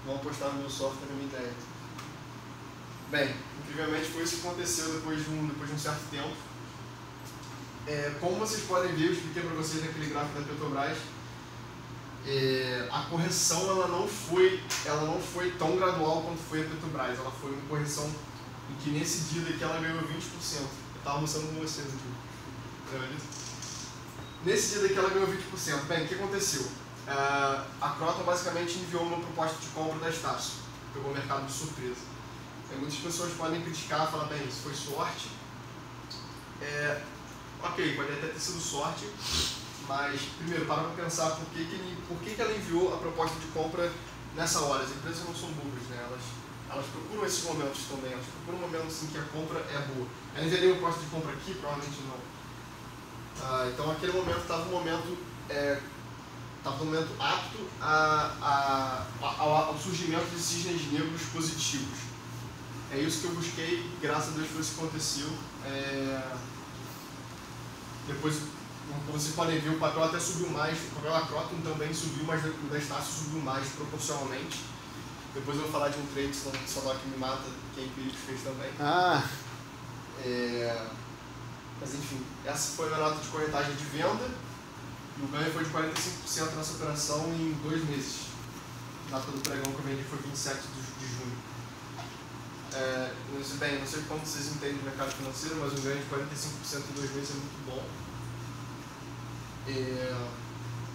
S2: vamos apostar no meu software, na minha ideia. Bem, incrivelmente foi isso que aconteceu depois de um certo tempo. Como vocês podem ver, eu expliquei para vocês naquele gráfico da Petrobras, a correção ela não foi tão gradual quanto foi a Petrobras. Ela foi uma correção em que nesse dia daqui ela ganhou 20%. Eu estava almoçando com vocês no dia. Lembra disso? Nesse dia daqui ela ganhou 20%. Bem, o que aconteceu? A Croton basicamente enviou uma proposta de compra da Estácio. Pegou o mercado de surpresa. Muitas pessoas podem criticar, falar, bem, isso foi sorte. Ok, pode até ter sido sorte, mas primeiro, para pensar por que ela enviou a proposta de compra nessa hora. As empresas não são burras, né? Elas procuram esses momentos também, elas procuram momentos em que a compra é boa. Ela enviaria uma proposta de compra aqui? Provavelmente não. Então aquele momento estava um momento apto ao surgimento de cisnes negros positivos. É isso que eu busquei, graças a Deus foi isso que aconteceu. Depois, como vocês podem ver, o papel até subiu mais, o papel da Croton também subiu, mas o da Estácio subiu mais proporcionalmente. Depois eu vou falar de um trade, só dó que me mata, que a Empíricos fez também. Mas enfim, essa foi a minha nota de corretagem de venda, e o ganho foi de 45% nessa operação em 2 meses. A data do pregão que eu vendi foi 27 de junho. Não sei como vocês entendem do mercado financeiro, mas um ganho de 45% em 2 meses é muito bom.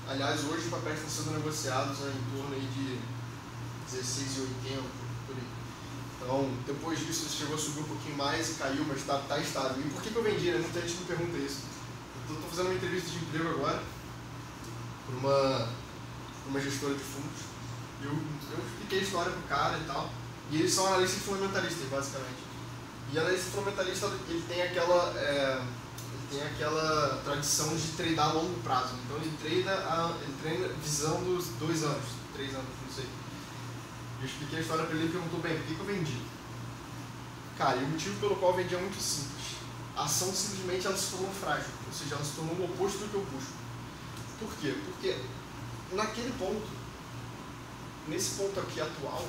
S2: Aliás, hoje os papéis estão sendo negociados em torno aí de 16,80, por aí. Então, depois disso, ele chegou a subir um pouquinho mais e caiu, mas está estável. E por que eu vendi, né? Muita gente me pergunta isso. Eu estou fazendo uma entrevista de emprego agora por uma gestora de fundos. Eu expliquei a história pro cara e tal. E eles são analistas fundamentalistas, basicamente. E analista fundamentalista, ele tem aquela tradição de tradar a longo prazo. Então ele treina visando 2 anos, 3 anos, não sei. Eu expliquei a história para ele e ele perguntou, bem, por que eu vendi? Cara, e o motivo pelo qual eu vendi é muito simples. A ação simplesmente ela se tornou frágil, ou seja, ela se tornou o oposto do que eu busco. Por quê? Porque naquele ponto, nesse ponto aqui atual,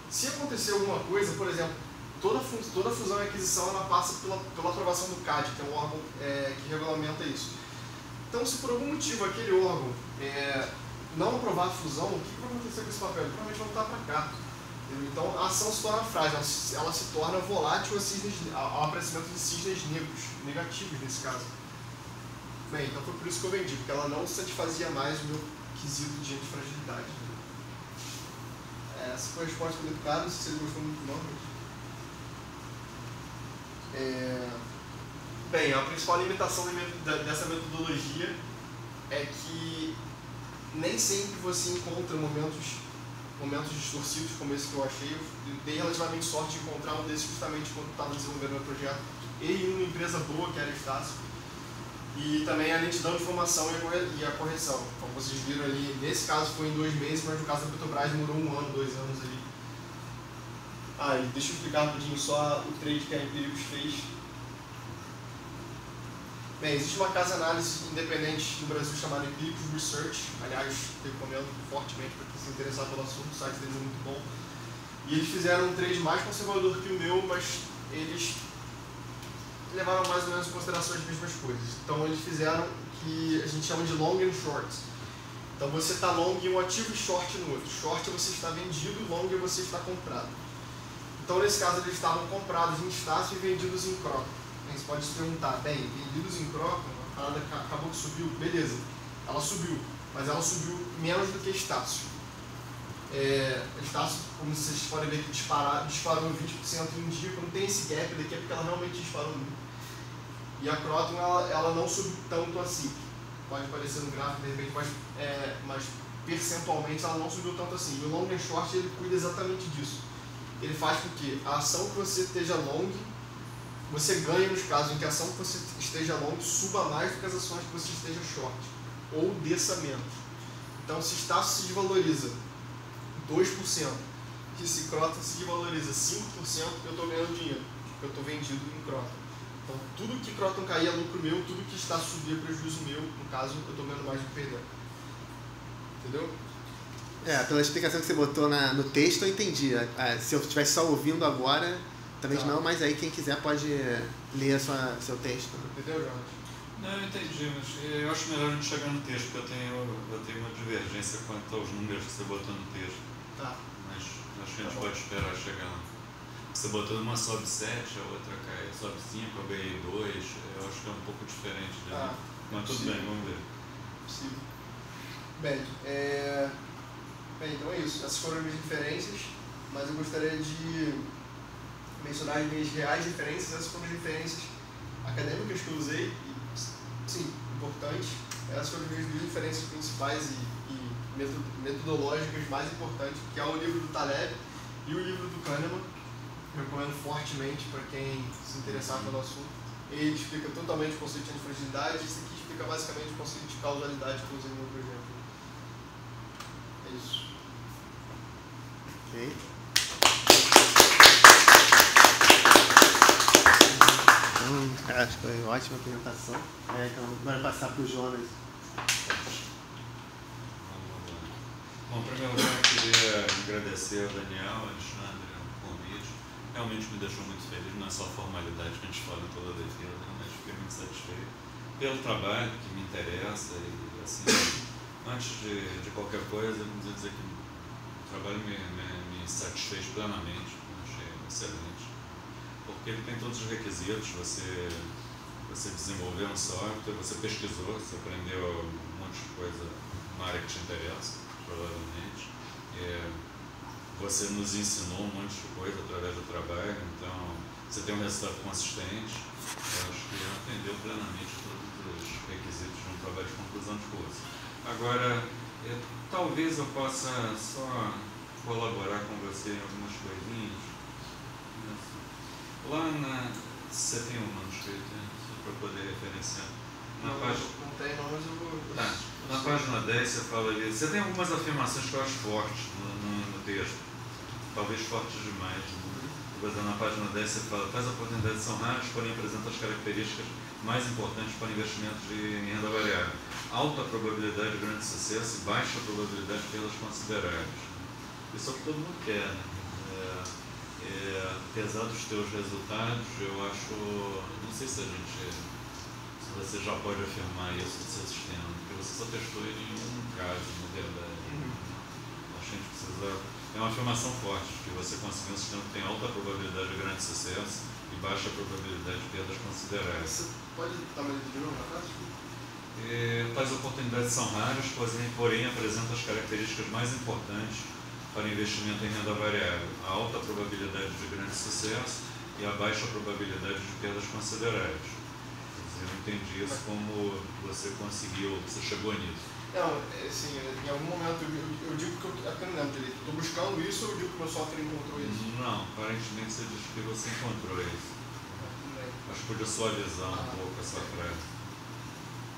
S2: se acontecer alguma coisa, por exemplo, toda fusão e aquisição ela passa pela aprovação do CAD, que é um órgão que regulamenta isso. Então, se por algum motivo aquele órgão não aprovar a fusão, o que vai acontecer com esse papel? Ele provavelmente vai voltar para cá. Então, a ação se torna frágil, ela se torna volátil ao aparecimento de cisnes negros, negativos nesse caso. Bem, então foi por isso que eu vendi, porque ela não satisfazia mais o meu quesito de antifragilidade. Essa foi a resposta que eu dei pro cara, não sei se ele gostou muito não, mas... Bem, a principal limitação dessa metodologia é que nem sempre você encontra momentos distorcidos como esse que eu achei. Eu dei relativamente sorte de encontrar um desses justamente quando estava desenvolvendo o meu projeto e em uma empresa boa, que era a Estácio. E também a lentidão de informação e a correção. Como vocês viram ali, nesse caso foi em 2 meses, mas no caso da Petrobras demorou 1 ano, 2 anos ali. E deixa eu explicar rapidinho só o trade que a Empíricos fez. Bem, existe uma casa de análise independente no Brasil chamada Empíricos Research. Aliás, recomendo fortemente para quem se interessar pelo assunto, o site deles é muito bom. E eles fizeram um trade mais conservador que o meu, mas eles levaram mais ou menos em consideração as mesmas coisas. Então eles fizeram o que a gente chama de long and short. Então você está long em um ativo e short no outro. Short é você está vendido, long é você está comprado. Então nesse caso eles estavam comprados em Estácio e vendidos em Croton. Você pode se perguntar, bem, vendidos em Croton, a parada acabou que subiu, beleza, ela subiu, mas ela subiu menos do que Estácio. Estácio, como vocês podem ver, que disparou 20% em um dia, quando tem esse gap daqui é porque ela realmente disparou muito. E a Croton, ela não subiu tanto assim. Pode parecer no gráfico, de repente, mas percentualmente ela não subiu tanto assim. E o long and short, ele cuida exatamente disso. Ele faz com que a ação que você esteja long, você ganha nos casos em que a ação que você esteja long suba mais do que as ações que você esteja short, ou desça menos. Então, se Estácio se desvaloriza 2%, e se Croton se desvaloriza 5%, eu estou ganhando dinheiro, porque eu estou vendido em Croton. Então, tudo que Croton cair é lucro meu, tudo que está subir é prejuízo meu, no caso, eu estou ganhando mais do que perdendo. Entendeu?
S1: Pela explicação que você botou no texto, eu entendi. Se eu estivesse só ouvindo agora, talvez não, mas aí quem quiser pode ler seu texto.
S2: Entendeu, Jonas?
S3: Não, eu entendi, mas eu acho melhor a gente chegar no texto, porque eu tenho uma divergência quanto aos números que você botou no texto.
S2: Tá.
S3: Mas acho que a gente pode esperar chegar lá. Você botou numa sobe 7, a outra cai, sobe 5, eu ganhei 2, eu acho que é um pouco diferente. Mas tudo bem, vamos ver.
S2: Possível. Bem, então é isso. Essas foram as minhas diferenças, mas eu gostaria de mencionar as minhas reais diferenças. Essas foram as diferenças acadêmicas que eu usei, e, sim, importantes. Essas foram as minhas duas diferenças principais e metodológicas mais importantes, que é o livro do Taleb e o livro do Kahneman. Eu recomendo fortemente para quem se interessar pelo assunto. Ele explica totalmente o conceito de antifragilidade, e esse aqui explica basicamente o conceito de causalidade que eu usei no meu projeto. É isso.
S1: Ok. Acho que foi uma ótima apresentação. Então, agora passar para o Jonas.
S3: Bom, primeiro lugar, eu queria agradecer ao Daniel, ao Alexandre, o convite. Realmente me deixou muito feliz, não é só formalidade que a gente fala em toda a defesa, mas fiquei muito satisfeito pelo trabalho que me interessa e, assim, antes de qualquer coisa, eu preciso dizer que o trabalho me satisfez plenamente, achei excelente, porque ele tem todos os requisitos, você desenvolveu um software, você pesquisou, você aprendeu um monte de coisa na área que te interessa, provavelmente. você nos ensinou um monte de coisa através do trabalho, então você tem um resultado consistente. Eu acho que atendeu plenamente todos os requisitos de um trabalho de conclusão de curso. Agora, talvez eu possa só colaborar com você em algumas coisinhas. Você tem um manuscrito, né? Só para poder referenciar.
S2: Não tem não, mas eu vou...
S3: Tá. Na página 10 você fala ali, você tem algumas afirmações que eu acho fortes no texto, talvez fortes demais. Por exemplo, na página 10 você fala, tais oportunidades são raras, porém apresentam as características mais importantes para investimentos em renda variável. Alta probabilidade de grande sucesso e baixa probabilidade de perdas consideráveis. Isso é o que todo mundo quer, né? Apesar dos teus resultados, eu acho, não sei se você já pode afirmar isso do seu sistema, porque você só testou ele em um caso, na verdade. Acho que a gente precisa... É uma afirmação forte, que você conseguiu um sistema que tem alta probabilidade de grande sucesso e baixa probabilidade de perdas consideráveis.
S2: Você pode dar uma lida de novo, Natália?
S3: Tais oportunidades são raras, porém apresentam as características mais importantes para investimento em renda variável. A alta probabilidade de grande sucesso e a baixa probabilidade de perdas consideráveis. Eu entendi isso como você conseguiu, você chegou nisso.
S2: Não, assim, em algum momento eu digo que eu até não lembro direito. Estou buscando isso ou eu digo que o meu software encontrou isso?
S3: Não, aparentemente você diz que você encontrou isso. Acho que podia suavizar um pouco essa frase.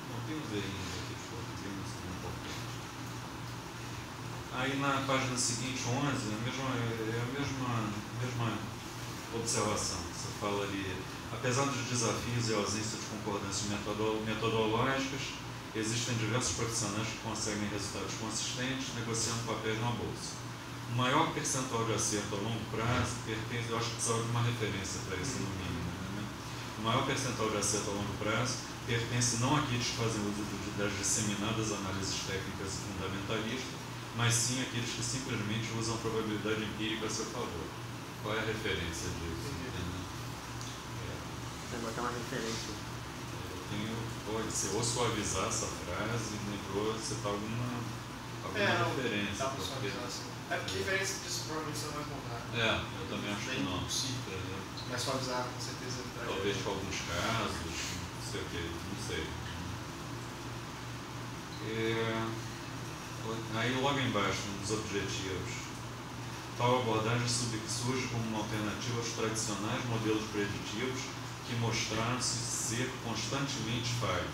S3: Não, tem uns errinhos aqui de português, isso não é importante. Aí na página seguinte, 11, é a mesma observação. Você fala ali, apesar dos desafios e a ausência de concordâncias metodológicas, existem diversos profissionais que conseguem resultados consistentes negociando papéis na bolsa. O maior percentual de acerto a longo prazo pertence, eu acho que precisa de uma referência para isso no mínimo, né? O maior percentual de acerto a longo prazo pertence não àqueles que fazem uso das disseminadas análises técnicas e fundamentalistas, mas sim àqueles que simplesmente usam a probabilidade empírica a seu favor. Qual é a referência disso?
S1: Tem que botar uma referência.
S3: Pode ser ou suavizar essa frase, lembrou citar alguma referência.
S2: Dá para suavizar assim. É porque referência disso provavelmente você não vai encontrar.
S3: Eu também acho que não.
S2: Mas suavizar com certeza.
S3: Talvez com alguns casos, não sei o que, não sei. Aí logo embaixo, nos objetivos, tal abordagem surge como uma alternativa aos tradicionais modelos preditivos que mostraram-se ser constantemente falhos.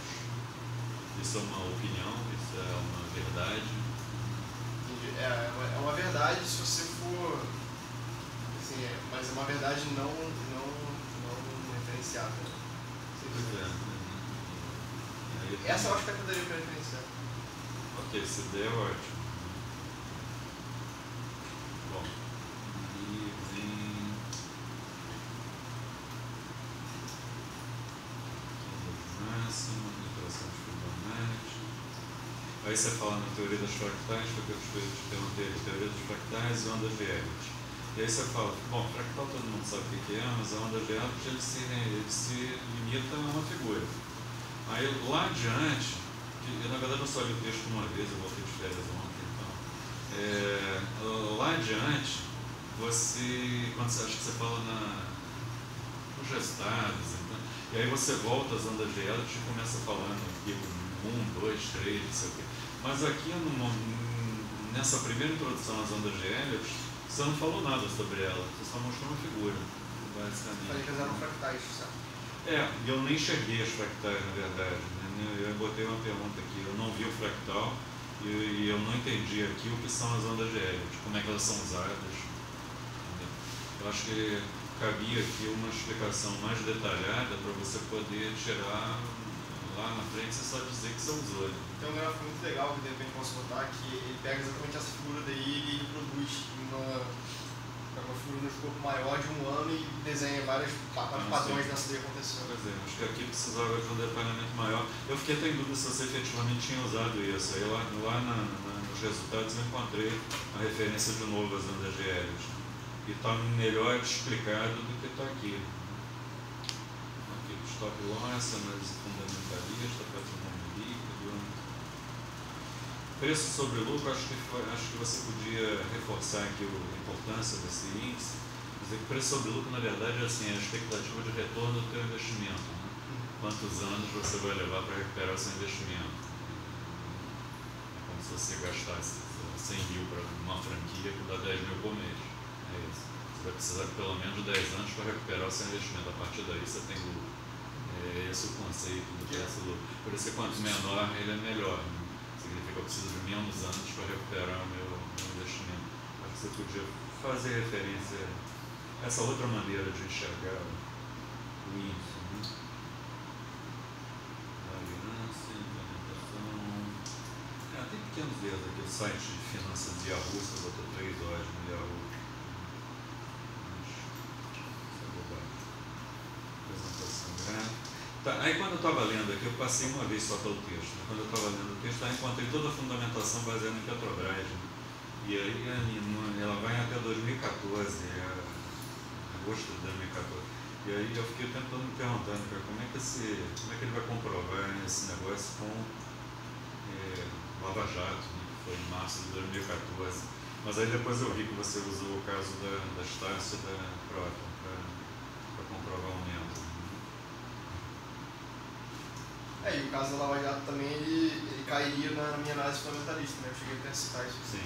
S3: Isso é uma opinião, isso é uma verdade.
S2: É uma verdade se você for... Assim, mas é uma verdade não referenciada. Essa eu acho que eu daria para referenciar.
S3: Ok, essa ideia é ótima. Bom, e vem... máxima, literação de Fibonacci. Aí você fala na teoria das fractais, que eu te perguntei a teoria dos fractais e ondas de Elliott. E aí você fala, bom, fractal todo mundo sabe o que é, mas a onda de Elliott ele se limita a uma figura. Aí lá adiante, na verdade eu só li o texto uma vez, eu voltei de férias ontem, então. Lá adiante, quando você acha que você fala nos resultados, então, e aí você volta às ondas de Elliott e começa falando aqui 1, 2, 3, não sei o quê. Mas aqui nessa primeira introdução às ondas de Elliott, você não falou nada sobre ela, você só mostrou uma figura, basicamente.
S2: Falei que elas eram fractais, certo?
S3: E eu nem enxerguei as fractais, na verdade. Eu botei uma pergunta aqui, eu não vi o fractal e eu não entendi aqui o que são as ondas de Elliott, como é que elas são usadas. Entendeu? Eu acho que cabia aqui uma explicação mais detalhada para você poder tirar lá na frente, você só dizer que você usou.
S2: Tem um gráfico muito legal que de repente posso botar, que ele pega exatamente essa figura daí e ele produz uma figura no escopo maior de um ano e desenha vários padrões dessa daí acontecendo.
S3: Pois é, acho que aqui precisava de um detalhamento maior. Eu fiquei até em dúvida se você efetivamente tinha usado isso. Aí lá nos resultados eu encontrei a referência de novo às ondas de Elliott. E está melhor explicado do que está aqui. Aqui, stop loss, análise fundamentalista, patrimônio líquido. Preço sobre lucro, acho que você podia reforçar aqui a importância desse índice. Dizer que preço sobre lucro, na verdade, é assim, a expectativa de retorno do teu investimento. Né? Quantos anos você vai levar para recuperar o seu investimento? É como se você gastasse 100 mil para uma franquia que dá 10 mil por mês. É isso. Você vai precisar de pelo menos 10 anos para recuperar o seu investimento. A partir daí você tem lucro. É esse o conceito do preço lucro. Por isso que quanto menor ele é melhor. Né? Significa que eu preciso de menos anos para recuperar o meu investimento. Acho que você podia fazer referência a essa outra maneira de enxergar o índice. Né? Aliança, implementação. Tem pequenos erros aqui. O site de finanças de Yahoo, você botou 3 horas no Yahoo. Apresentação gráfica. Tá, aí quando eu estava lendo aqui, eu passei uma vez só pelo texto. Né? Quando eu estava lendo o texto, eu encontrei toda a fundamentação baseada em Petrobras. Né? E aí ela vai até 2014, agosto de 2014. E aí eu fiquei o tempo todo me perguntando, cara, como é que ele vai comprovar esse negócio com Lava Jato, né? Que foi em março de 2014. Mas aí depois eu vi que você usou o caso da Estácio e da Croton para comprovar o método.
S2: E o caso da Lava Jato também, ele cairia na minha análise fundamentalista, né? Eu cheguei até a citar isso.
S3: Sim.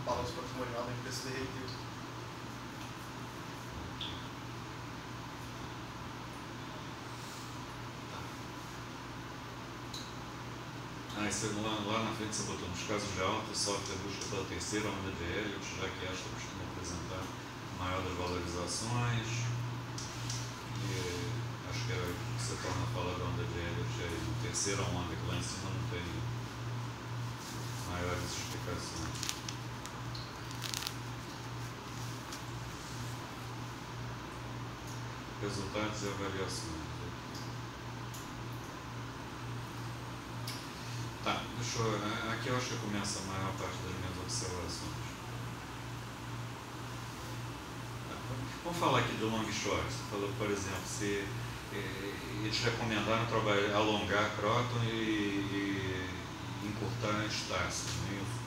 S2: O balanço patrimonial da empresa derreteu.
S3: Lá na frente você botou nos casos de alta, o software busca pela terceira onda de Elliott, já que esta costuma apresentar a maior das valorizações. Acho que era que você torna a falar da onda de Elliott, é a terceira onda, que lá em cima não tem maiores explicações. Resultados e avaliações. Tá, aqui eu acho que começa a maior parte das minhas observações. Vamos falar aqui do long short. Você falou, por exemplo, se eles recomendaram alongar Croton e encurtar Estácio, não é isso?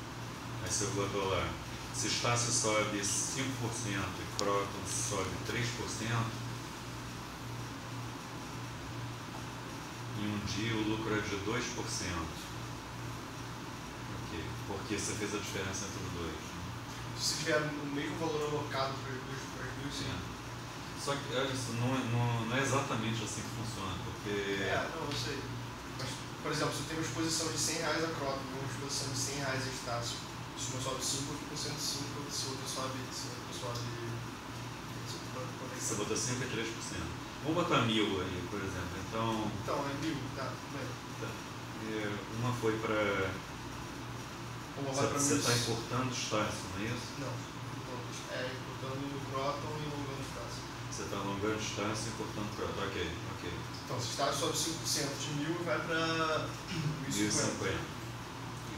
S3: Aí você botou lá, se Estácio sobe 5% e Croton sobe 3%, em um dia o lucro é de 2%. Porque você fez a diferença entre os dois.
S2: Se tiver o mesmo valor alocado para os dois, sim.
S3: Só que isso não é exatamente assim que funciona, porque...
S2: não sei. Mas, por exemplo, se eu tenho uma exposição de R$100 a Croton e uma exposição de R$100 a Estácio, se uma sobe 5, eu fico com 105, se outra sobe...
S3: Você botou 5 e 3%. Vamos botar 1000 aí, por exemplo. Então
S2: é 1000, tá, bem.
S3: Tá. Uma foi para... Você está encurtando Estácio, não é isso?
S2: Não, encurtando o Croton e alongando o Estácio.
S3: Você está alongando Estácio e encurtando o Croton, ok.
S2: Então, se o Estácio sobe 5% de 1000, vai para 1050.
S3: E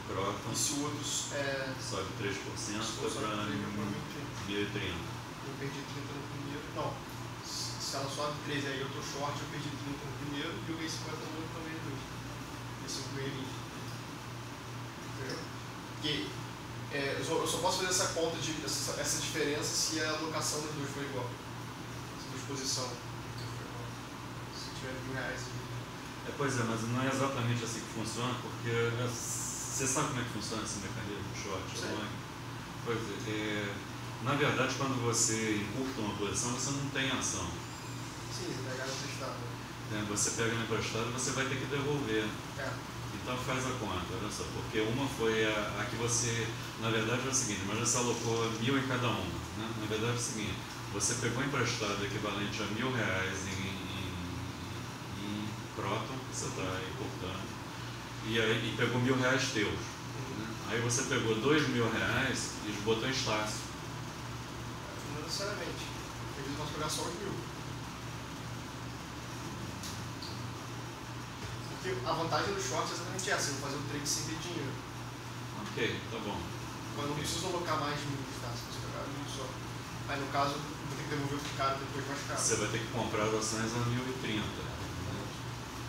S3: Croton?
S2: E se o outro
S3: sobe 3%, foi para 1030.
S2: Eu perdi 30 no primeiro. Não, se ela sobe 13, aí eu estou short, eu perdi 30 no primeiro e eu ganhei 50 no outro, também no dois. Esse eu ganhei 20. Entendeu? Porque eu só posso fazer essa conta, essa diferença, se a alocação dos dois for igual. Se a exposição for igual. Se tiver R$1.000.
S3: Pois é, mas não é exatamente assim que funciona, porque você sabe como é que funciona esse mecanismo de short? Pois é, na verdade, quando você encurta uma posição, você não tem ação.
S2: Sim, você pega emprestado.
S3: Você pega no emprestado e você vai ter que devolver. Então faz a conta, olha só, porque uma foi a que você, na verdade é o seguinte, mas você alocou 1000 em cada uma, né? Na verdade é o seguinte, você pegou emprestado equivalente a R$1.000 em Croton, que você está encurtando, e pegou R$1.000 teus. Né? Aí você pegou R$2.000 e botou em Estácio.
S2: Não necessariamente, eles vão pegar só os 1000. Porque a vantagem do short é exatamente essa, eu vou fazer um trade sem ter dinheiro.
S3: Ok, tá bom.
S2: Mas eu não preciso alocar mais de 1000, tá? Se você pegar 1000 só. Aí no caso, eu vou ter que devolver pro cara depois mais caro.
S3: Você vai ter que comprar as ações a 1030.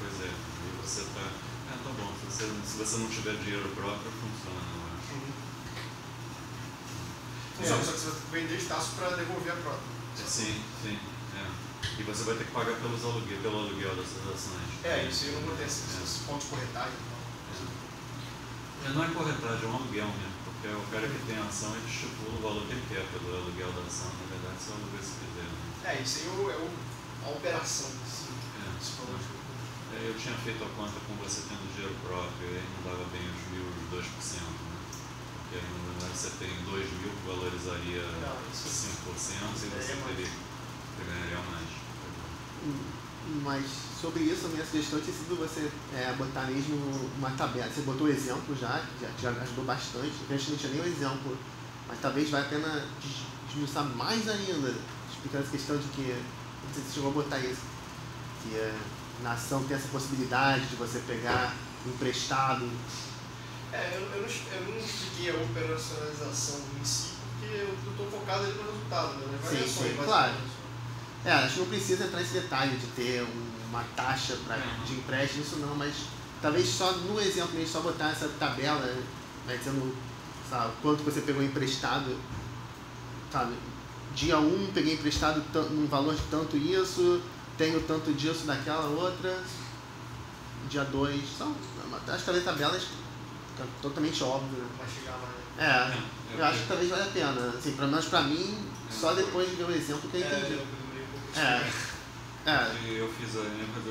S3: Pois é, aí você está... tá bom. Se você não tiver dinheiro próprio, funciona, eu acho.
S2: Funciona, só que você vai ter que vender espaço para devolver a frota.
S3: Sim. E você vai ter que pagar pelo aluguel dessas ações.
S2: Isso aí eu não vou ter esses pontos de corretagem.
S3: Não é corretagem, é um aluguel mesmo. Porque o cara que tem a ação, ele estipula o valor que ele quer pelo aluguel da ação. Na verdade, só aluguel se quiser.
S2: Isso aí é a operação.
S3: Eu tinha feito a conta com você tendo dinheiro próprio, e aí não dava bem os 2%, né? Porque aí, na verdade, você tem 2.000 que valorizaria 5% e você ganharia mais.
S1: Mas sobre isso, a minha sugestão tinha sido você botar mesmo uma tabela. Você botou o exemplo já ajudou bastante. A gente não tinha nem o exemplo, mas talvez valha a pena desmiuçar mais ainda, explicando essa questão de que, não sei se você chegou a botar isso, que na ação tem essa possibilidade de você pegar emprestado.
S2: Eu não expliquei a operacionalização em si, porque eu estou focado ali no resultado, né?
S1: Sim, claro. Acho que não precisa entrar nesse detalhe de ter uma taxa de empréstimo, isso não, mas talvez só no exemplo mesmo, só botar essa tabela, dizendo, sabe, quanto você pegou emprestado, sabe, dia 1 peguei emprestado num valor de tanto isso, tenho tanto disso daquela outra, dia 2, acho que talvez tabelas totalmente óbvio.
S2: Vai chegar lá, né?
S1: Eu acho que talvez valha a pena, assim, pelo menos pra mim, só depois de ver o exemplo que eu entendi.
S3: Eu fiz o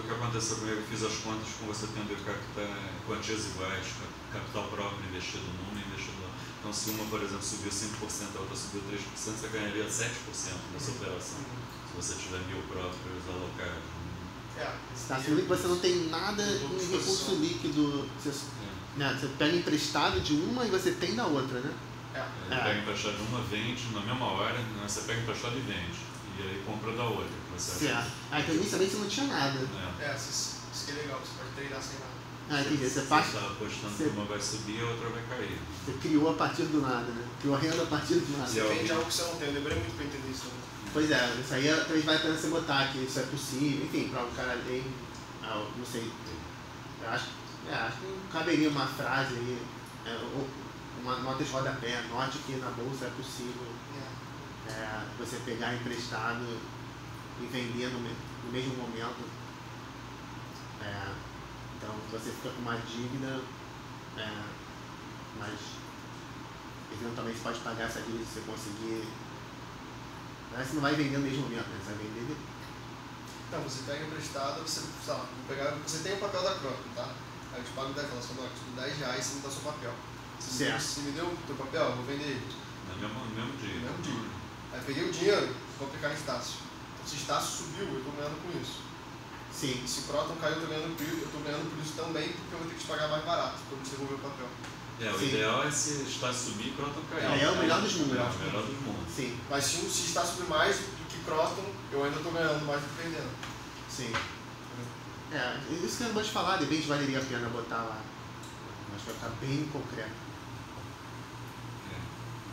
S3: que aconteceu comigo, eu fiz as contas com você tendo quantias iguais, capital próprio investido numa e investido lá. Então, se uma, por exemplo, subiu 5%, a outra subiu 3%, você ganharia 7% nessa operação, se você tiver 1.000 próprios alocados.
S1: Está assumindo que você não tem nada em recurso líquido. Você pega emprestado de uma e você tem da outra, né?
S3: Pega emprestado de uma, vende na mesma hora, né? Você pega emprestado e vende. E aí compra da outra.
S1: Certo. Então inicialmente você não tinha nada.
S2: Isso que é legal, você pode treinar sem nada.
S1: Entendi. Você
S3: está apostando que uma vai subir e a outra vai cair.
S1: Você criou a partir do nada, né? Criou a renda a partir do nada.
S2: Você vende algo que você não tem, eu lembrei muito para entender isso também.
S1: Pois isso aí talvez vai a pena você botar que isso é possível, enfim, para um cara ler, não sei, eu acho que caberia uma frase aí, uma nota de rodapé, note que na bolsa é possível você pegar emprestado e vender no mesmo momento. Então você fica com uma dívida, mas eventualmente você pode pagar essa dívida se você conseguir. Você não vai vender no mesmo momento, né? Você vai vender.
S2: Não, você pega emprestado, você tem o papel da Croton, tá? Aí eu te pago 10, fala, só R$10, você me dá seu papel. Você me deu o teu papel, eu vou vender ele.
S3: No mesmo dia.
S2: Aí eu peguei o dinheiro, vou aplicar em Estácio. Então, se Estácio subiu, eu estou ganhando com isso.
S1: Sim.
S2: Se Croton caiu, eu estou ganhando por isso também, porque eu vou ter que te pagar mais barato para você devolver o papel.
S3: O ideal é se Estácio subir e Croton cair.
S1: É o melhor dos mundos.
S3: É o melhor dos mundos.
S1: Sim.
S2: Mas se Estácio subir mais do que Croton, eu ainda estou ganhando mais do que perdendo.
S1: Sim. Isso que eu vou te falar, de repente valeria a pena botar lá. Acho que vai ficar bem concreto.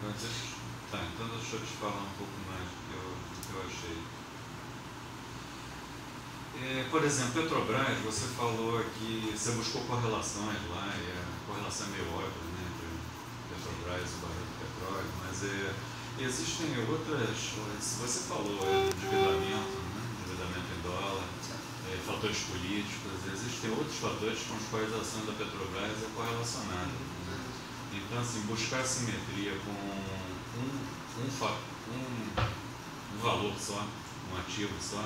S3: Então deixa eu te falar um pouco mais do que eu achei. Por exemplo, Petrobras, você falou que você buscou correlações lá, e a correlação é meio óbvia, né, entre Petrobras e o barril do petróleo, mas existem outras, você falou endividamento, né, endividamento em dólar, fatores políticos, existem outros fatores com os quais a ação da Petrobras é correlacionada. Então, assim, buscar simetria com um valor só, um ativo só,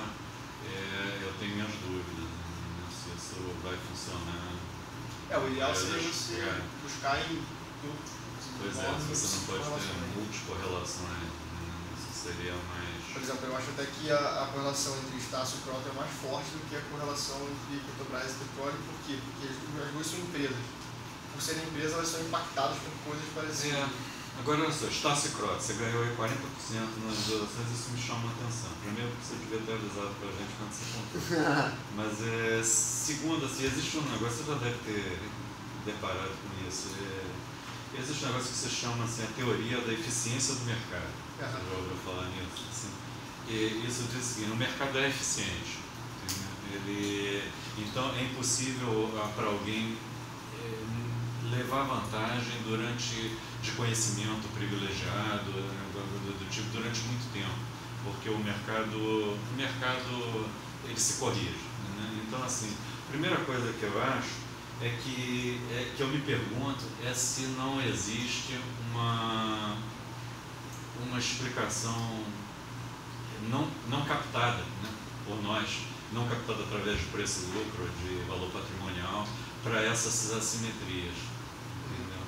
S3: eu tenho minhas dúvidas, né, se isso vai funcionar.
S2: O ideal seria você buscar em
S3: Pois você não pode ter multicorrelações, né, isso seria mais...
S2: Por exemplo, eu acho até que a correlação entre Estácio e Croton é mais forte do que a correlação entre Petrobras e petróleo. Por quê? Porque as duas são empresas. Por serem empresas, elas são impactadas por coisas parecidas.
S3: Agora, olha só, Estácio e Croton, você ganhou aí 40% nas ações, isso me chama a atenção. Primeiro, você devia ter avisado pra gente quando você comprou. Mas, segundo, assim, existe um negócio, você já deve ter deparado com isso. Existe um negócio que se chama assim, a teoria da eficiência do mercado. Você já ouviu falar nisso? Assim? E isso diz o seguinte: o mercado é eficiente. Então, é impossível para alguém levar vantagem de conhecimento privilegiado, do tipo, durante muito tempo, porque o mercado ele se corrige, né? Então, assim, a primeira coisa que eu acho é que eu me pergunto se não existe uma explicação não captada, né, por nós, não captada através de preço e lucro, de valor patrimonial, para essas assimetrias. Entendeu?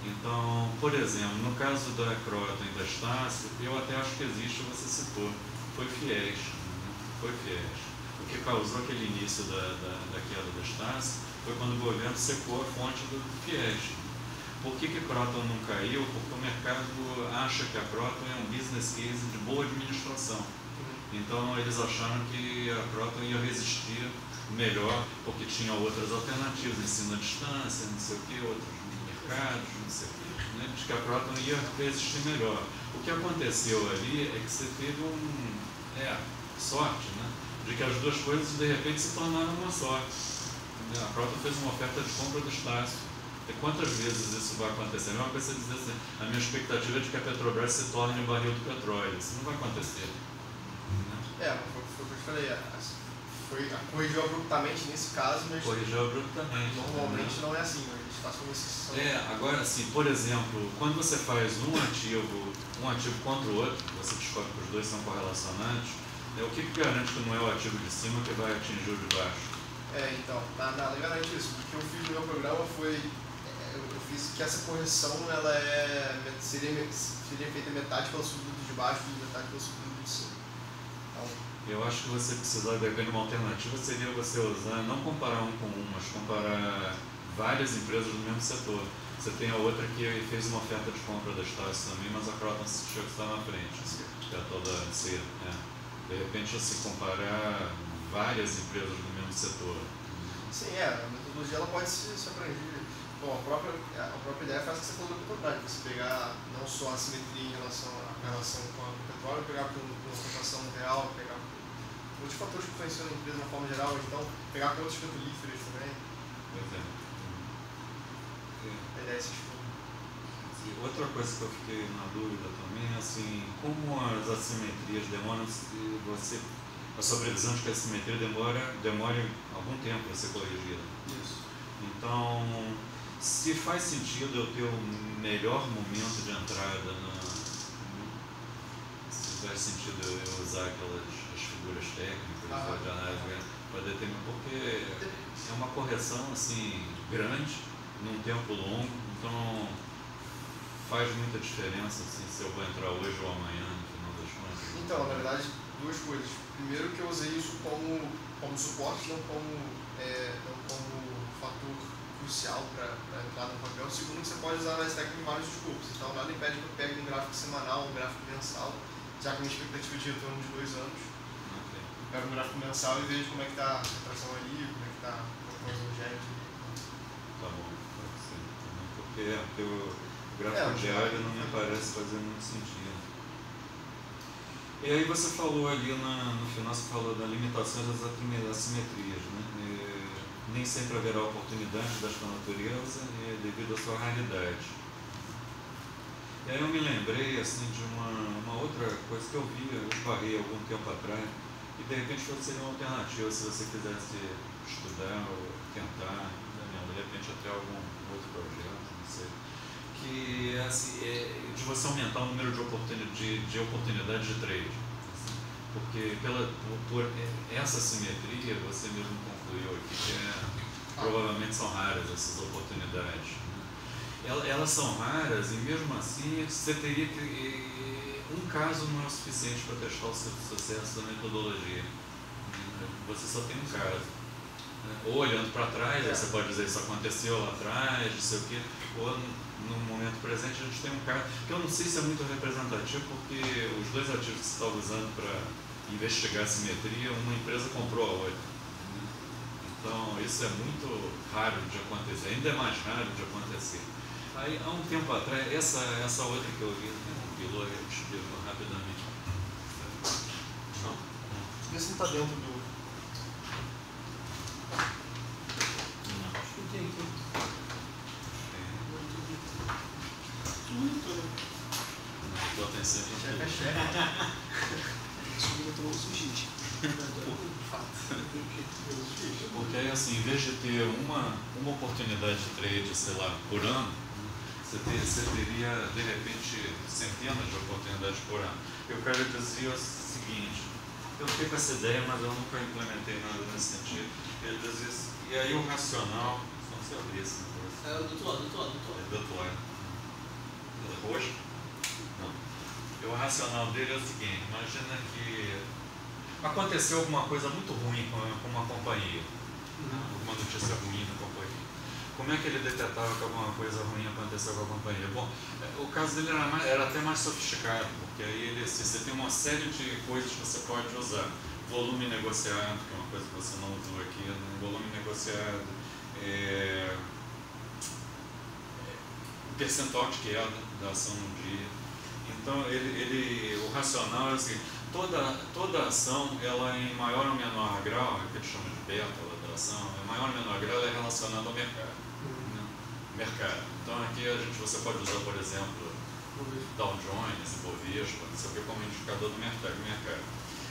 S3: Então, por exemplo, no caso da Croton e da Estácio, eu até acho que existe, você citou, foi FIES. Né? Foi FIES. O que causou aquele início da queda da Estácio foi quando o governo secou a fonte do FIES. Por que a Croton não caiu? Porque o mercado acha que a Croton é um business case de boa administração. Então eles acharam que a Croton ia resistir melhor, porque tinha outras alternativas, ensino à distância, não sei o que, outros mercados, não sei o que, né? De que a Croton ia resistir melhor. O que aconteceu ali é que você teve sorte, né? De que as duas coisas de repente se tornaram uma só. A Croton fez uma oferta de compra do Estácio. E quantas vezes isso vai acontecer? Não é uma coisa dizer assim, a minha expectativa é de que a Petrobras se torne um barril do petróleo. Isso não vai acontecer. Né?
S2: Foi o que eu falei. Corrigiu abruptamente nesse caso, mas
S3: corrigiu abruptamente.
S2: Normalmente não é assim, a gente faz uma exceção.
S3: Agora assim, por exemplo, quando você faz um ativo contra o outro, você descobre que os dois são correlacionados, o que garante que não é o ativo de cima que vai atingir o de baixo?
S2: Então, nada garante isso. O que eu fiz no meu programa foi, eu fiz que essa correção ela seria feita metade pela subida de baixo e metade pela subida de cima. Então,
S3: eu acho que você precisaria ver uma alternativa, seria você usar, não comparar um com um, mas comparar várias empresas do mesmo setor. Você tem a outra que fez uma oferta de compra da Estácio também, mas a Croton chegou a estar na frente, que é toda C. De repente, se comparar várias empresas do mesmo setor.
S2: Sim, a metodologia ela pode se abranger. Bom, a própria ideia faz o que você falou da Petrobras, você pegar não só a simetria em relação com o petróleo, pegar com a cotação real, pegar com outros fatores que influenciam a empresa de uma forma geral, então pegar com outros petrolíferos também.
S3: Pois é.
S2: A ideia é esse.
S3: Outra coisa que eu fiquei na dúvida também é assim, como as assimetrias demoram, a sua previsão de que a assimetria demore algum tempo para ser corrigida.
S2: Isso.
S3: Então, se faz sentido eu ter o melhor momento de entrada, se faz sentido eu usar as figuras técnicas de análise para determinar, porque é uma correção assim, grande, num tempo longo, então faz muita diferença assim, se eu vou entrar hoje ou amanhã, no final das contas.
S2: Então, na verdade, duas coisas. Primeiro que eu usei isso como suporte, não como fator crucial para entrar no papel. Segundo, que você pode usar as técnicas em vários escopos. Então, nada impede que eu pegue um gráfico semanal, um gráfico mensal, já que a minha expectativa de retorno de 2 anos.
S3: Okay.
S2: Eu pego um gráfico mensal e vejo como é que está a retração ali, como é que está a longevity.
S3: Tá bom, pode ser também, porque o gráfico diário não me parece fazer muito sentido. E aí você falou ali no final, você falou da limitação das assimetrias, né? Nem sempre haverá oportunidade desta natureza devido à sua raridade. E aí eu me lembrei assim, de uma outra coisa que eu vi, eu esbarrei algum tempo atrás, e de repente seria uma alternativa se você quisesse estudar ou tentar, de repente até algum outro projeto, não sei, que assim, de você aumentar o número de oportunidades de trade. Assim, porque por essa simetria, você mesmo concluiu aqui que provavelmente são raras essas oportunidades. Né? Elas são raras e mesmo assim você teria que... Um caso não é o suficiente para testar o seu sucesso da metodologia. Você só tem um caso. Ou olhando para trás, aí você pode dizer isso aconteceu lá atrás, não sei o quê, ou no momento presente a gente tem um caso que eu não sei se é muito representativo, porque os dois ativos que você está usando para investigar a simetria, uma empresa comprou a outra. Então isso é muito raro de acontecer, ainda é mais raro de acontecer. Aí há um tempo atrás, essa outra que eu vi, um piloto, eu te explico rapidamente.
S2: Vê se não está dentro do...
S3: Não.
S2: Acho que tem aqui.
S3: Estou atenção. Porque aí, assim, em vez de ter uma oportunidade de trade, sei lá, por ano, você teria, de repente, centenas de oportunidades por ano. E o cara dizia o seguinte, eu fiquei com essa ideia, mas eu nunca implementei nada nesse sentido. Ele dizia assim, e aí o racional, só se eu abrir esse negócio.
S5: É do outro lado.
S3: É do outro lado. É roxo? Não. E o racional dele é o seguinte, imagina que aconteceu alguma coisa muito ruim com uma companhia, alguma notícia ruim na companhia. Como é que ele detetava que alguma coisa ruim aconteceu com a companhia? Bom, o caso dele era até mais sofisticado, porque aí você tem uma série de coisas que você pode usar. Volume negociado, que é uma coisa que você não usou aqui, né? Volume negociado, percentual de queda da ação no dia. Então, o racional é assim, toda ação, ela em maior ou menor grau, é o que ele chama de beta da ação, em maior ou menor grau, ela é relacionada ao mercado. Né? Mercado. Então, aqui você pode usar, por exemplo, Dow Jones, Bovespa, não sei o que, como indicador do mercado.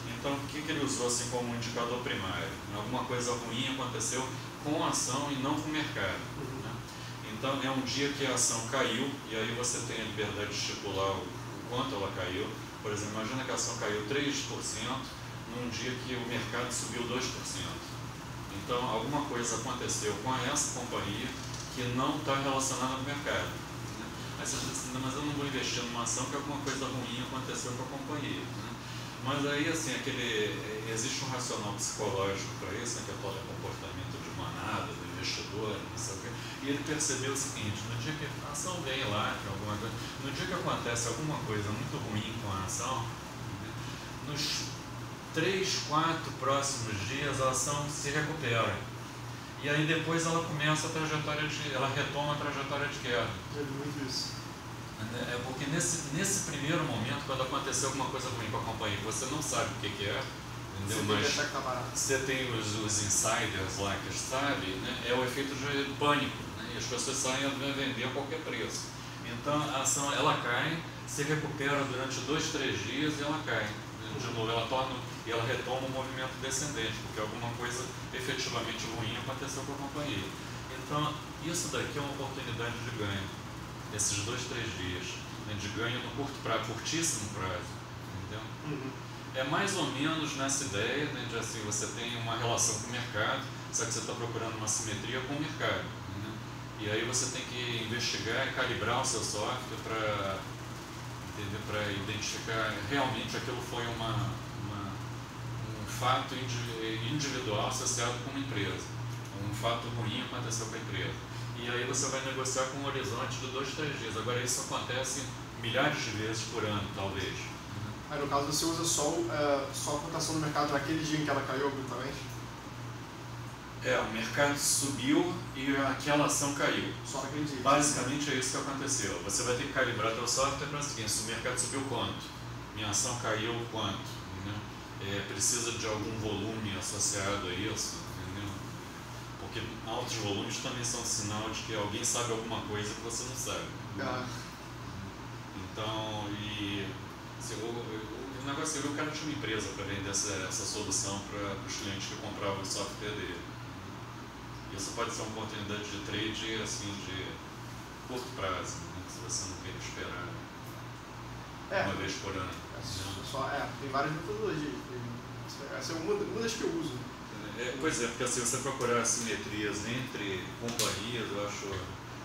S3: Então, o que ele usou assim como indicador primário? Alguma coisa ruim aconteceu com a ação e não com o mercado. Né? Então, é um dia que a ação caiu, e aí você tem a liberdade de estipular o quanto ela caiu. Por exemplo, imagina que a ação caiu 3% num dia que o mercado subiu 2%. Então, alguma coisa aconteceu com essa companhia que não está relacionada ao mercado. Né? Aí você diz assim, mas eu não vou investir numa ação que alguma coisa ruim aconteceu com a companhia. Né? Mas aí, assim, existe um racional psicológico para isso, né, que é todo o comportamento de manada, do investidor, não sei o quê. E ele percebeu o seguinte, no dia que a ação vem lá, no dia que acontece alguma coisa muito ruim com a ação, né, nos 3, 4 próximos dias a ação se recupera. E aí depois ela começa ela retoma a trajetória de queda.
S2: É muito isso.
S3: É porque nesse primeiro momento, quando aconteceu alguma coisa ruim com a companhia, você não sabe o que é, entendeu? Mas você tem os insiders lá que sabem, né? É o efeito de pânico, né? E as pessoas saem a vender a qualquer preço. Então a ação ela cai, se recupera durante 2, 3 dias e ela cai. De novo, ela retoma um movimento descendente, porque alguma coisa efetivamente ruim aconteceu com a companhia. Então, isso daqui é uma oportunidade de ganho. Esses 2, 3 dias, né, de ganho no curtíssimo prazo, entendeu? É mais ou menos nessa ideia, né, de assim, você tem uma relação com o mercado, só que você está procurando uma simetria com o mercado, né? E aí você tem que investigar e calibrar o seu software para identificar realmente aquilo foi um fato individual associado com uma empresa, um fato ruim aconteceu com a empresa. E aí você vai negociar com um horizonte de 2, 3 dias. Agora isso acontece milhares de vezes por ano, talvez.
S2: Aí no caso você usa só a cotação do mercado naquele dia em que ela caiu abruptamente?
S3: O mercado subiu e aquela ação caiu.
S2: Só naquele dia.
S3: Basicamente é isso que aconteceu. Você vai ter que calibrar seu software para o seguinte, se o mercado subiu quanto? Minha ação caiu quanto? Precisa de algum volume associado a isso? Porque altos volumes também são um sinal de que alguém sabe alguma coisa que você não sabe. Então, o negócio é o cara tinha uma empresa para vender essa solução para os clientes que compravam o software dele. Isso pode ser uma oportunidade de trade assim, de curto prazo, né, se você não quer esperar uma vez por ano.
S2: Tem várias metodologias. Essa é uma das que eu uso.
S3: Pois é, porque assim, você procurar simetrias entre companhias, eu acho.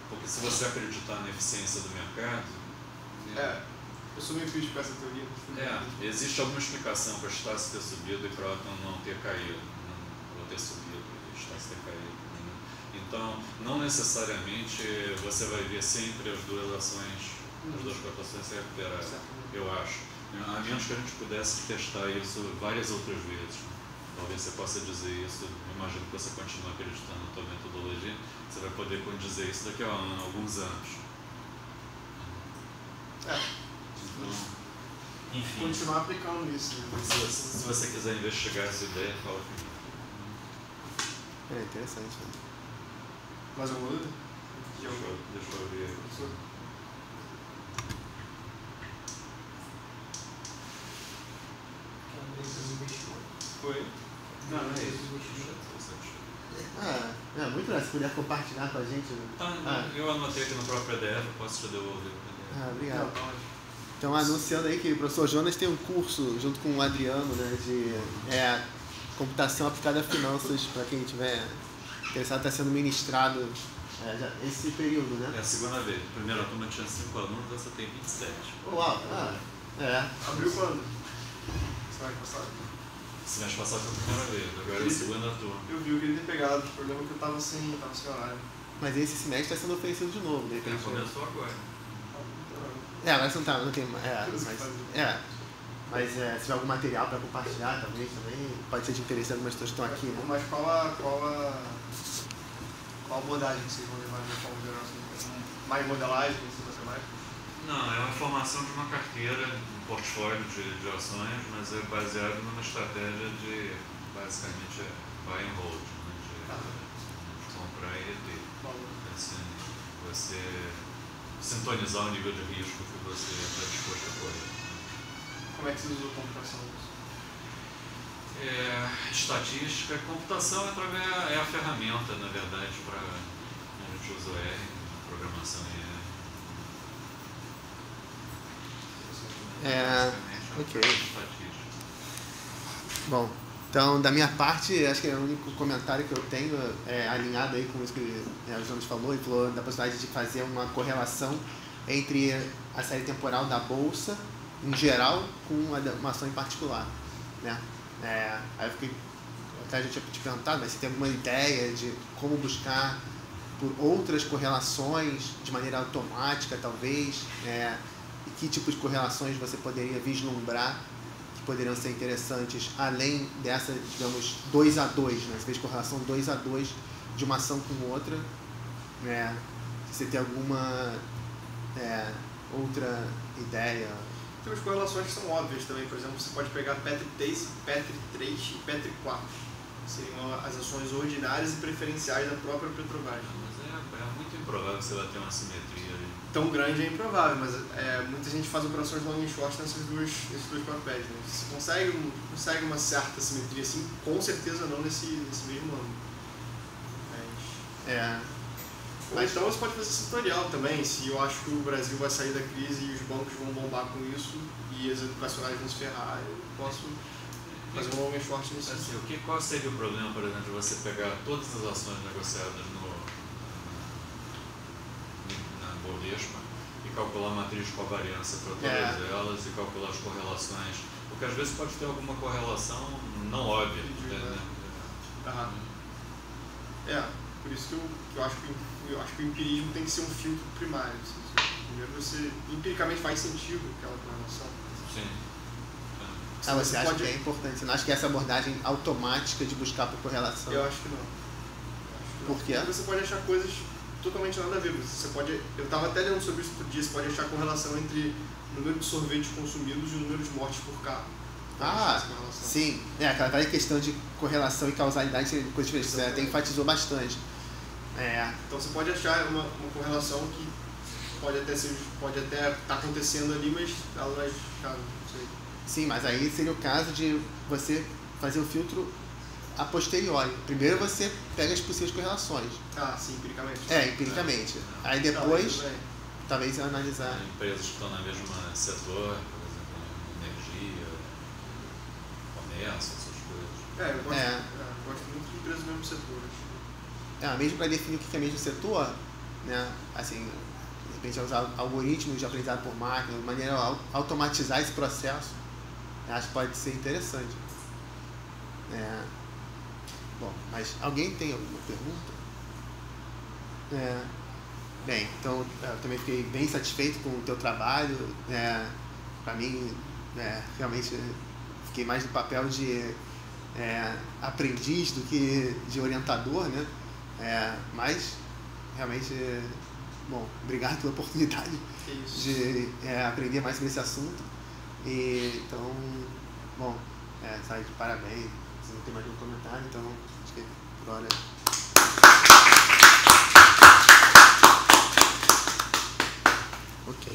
S3: Porque se você acreditar na eficiência do mercado.
S2: Eu sou meio crítico com essa teoria.
S3: Existe alguma explicação para a Stasi ter subido e para a Atom não ter caído, ou ter subido e a Stasi ter caído. Né? Então, não necessariamente você vai ver sempre as duas ações, as duas cotações se recuperar, eu acho. A menos que a gente pudesse testar isso várias outras vezes. Talvez você possa dizer isso, eu imagino que você continue acreditando na tua metodologia, você vai poder dizer isso daqui a alguns anos. Então, enfim.
S2: Continuar aplicando isso. Né?
S3: Se você quiser investigar essa ideia, fala comigo.
S1: É interessante. Né?
S2: Mais alguma dúvida?
S3: Deixa eu ver.
S1: se puder compartilhar com a gente.
S3: Tá, eu anotei aqui no próprio PDF, eu posso te devolver o PDF.
S1: Obrigado.
S2: Não, pode.
S1: Então, anunciando aí que o professor Jonas tem um curso junto com o Adriano, né, de computação aplicada a finanças, para quem tiver interessado, está sendo ministrado esse período, né?
S3: É a segunda vez. A primeira turma tinha 5 alunos, essa tem 27.
S1: Uau!
S2: Abriu quando? Semana passada?
S3: Semestre passado foi a primeira vez, agora é a segunda turma.
S2: Eu vi o que ele tem pegado, o problema é que eu tava sem horário.
S1: Mas esse semestre está sendo oferecido de novo, de repente.
S3: Começou agora.
S1: Agora você não tem. Mas se tiver algum material para compartilhar, talvez também pode ser de interesse algumas pessoas que estão aqui, né?
S2: Mas qual a abordagem que vocês vão levar de forma geral? Mais modelagem, matemática?
S3: Não, é uma formação de uma carteira, um portfólio de ações, mas é baseado numa estratégia de, basicamente, buy and hold, né? De comprar e reter. Assim, você sintonizar o nível de risco que você está disposto a correr.
S2: Como é que vocês usam computação?
S3: Estatística, computação é a ferramenta, na verdade, para a gente usa o R, programação em R.
S1: Ok.
S3: Estatística.
S1: Bom, então da minha parte, acho que é o único comentário que eu tenho alinhado aí com isso que o Jonas falou, ele falou da possibilidade de fazer uma correlação entre a série temporal da Bolsa em geral com uma ação em particular, né? Aí eu fiquei, até já tinha te perguntado, mas você tem alguma ideia de como buscar por outras correlações de maneira automática, talvez, e que tipo de correlações você poderia vislumbrar que poderiam ser interessantes, além dessa, digamos, 2-a-2, né? Você fez correlação 2-a-2 de uma ação com outra, né? Se você tem alguma outra ideia.
S2: Tem umas correlações que são óbvias também, por exemplo, você pode pegar Petri 3 e Petri 4, que seriam as ações ordinárias e preferenciais da própria Petrobras.
S3: Mas é muito improvável que você vai ter uma simetria ali.
S2: Tão grande é improvável, mas muita gente faz operações long e short nesses dois papéis. Né? Você consegue uma certa simetria, assim, com certeza não nesse mesmo ano. Ou então você pode fazer setorial também, se eu acho que o Brasil vai sair da crise e os bancos vão bombar com isso e as educacionais vão se ferrar, eu posso fazer um long e short nisso.
S3: Assim, qual seria o problema, por exemplo, de você pegar todas as ações negociadas na Bovespa e calcular a matriz com a variância para todas elas e calcular as correlações? Porque às vezes pode ter alguma correlação não óbvia.
S2: Por isso que eu acho que o empirismo tem que ser um filtro primário. Primeiro você, empiricamente, faz sentido aquela correlação.
S3: Sim.
S1: Você acha que é importante? Você não acha que essa abordagem automática de buscar por correlação?
S2: Eu acho que não.
S1: Por quê?
S2: Porque você pode achar coisas totalmente nada a ver. Eu estava até lendo sobre isso outro dia, você pode achar correlação entre o número de sorvetes consumidos e o número de mortes por carro.
S1: Sim. Aquela velha questão de correlação e causalidade tem coisas diferentes. Você até enfatizou bastante.
S2: Então você pode achar uma correlação que pode até estar acontecendo ali, mas ela não é caso, não sei.
S1: Sim, mas aí seria o caso de você fazer o filtro a posteriori. Primeiro você pega as possíveis correlações.
S2: Sim, empiricamente.
S1: Empiricamente. Aí depois, talvez analisar.
S3: Empresas que estão no mesmo setor, por exemplo, energia, comércio, essas coisas.
S2: Eu gosto muito de empresas do mesmo setor.
S1: Mesmo para definir o que é mesmo setor, né? Assim, de repente usar algoritmos de aprendizado por máquina, de maneira a automatizar esse processo, acho que pode ser interessante. Bom, mas alguém tem alguma pergunta? Bem, então eu também fiquei bem satisfeito com o teu trabalho. Para mim, realmente fiquei mais no papel de aprendiz do que de orientador, né? Mas realmente, bom, obrigado pela oportunidade de aprender mais sobre esse assunto. E, então, bom, sai de parabéns. Se não tem mais nenhum comentário, então acho que agora. Ok.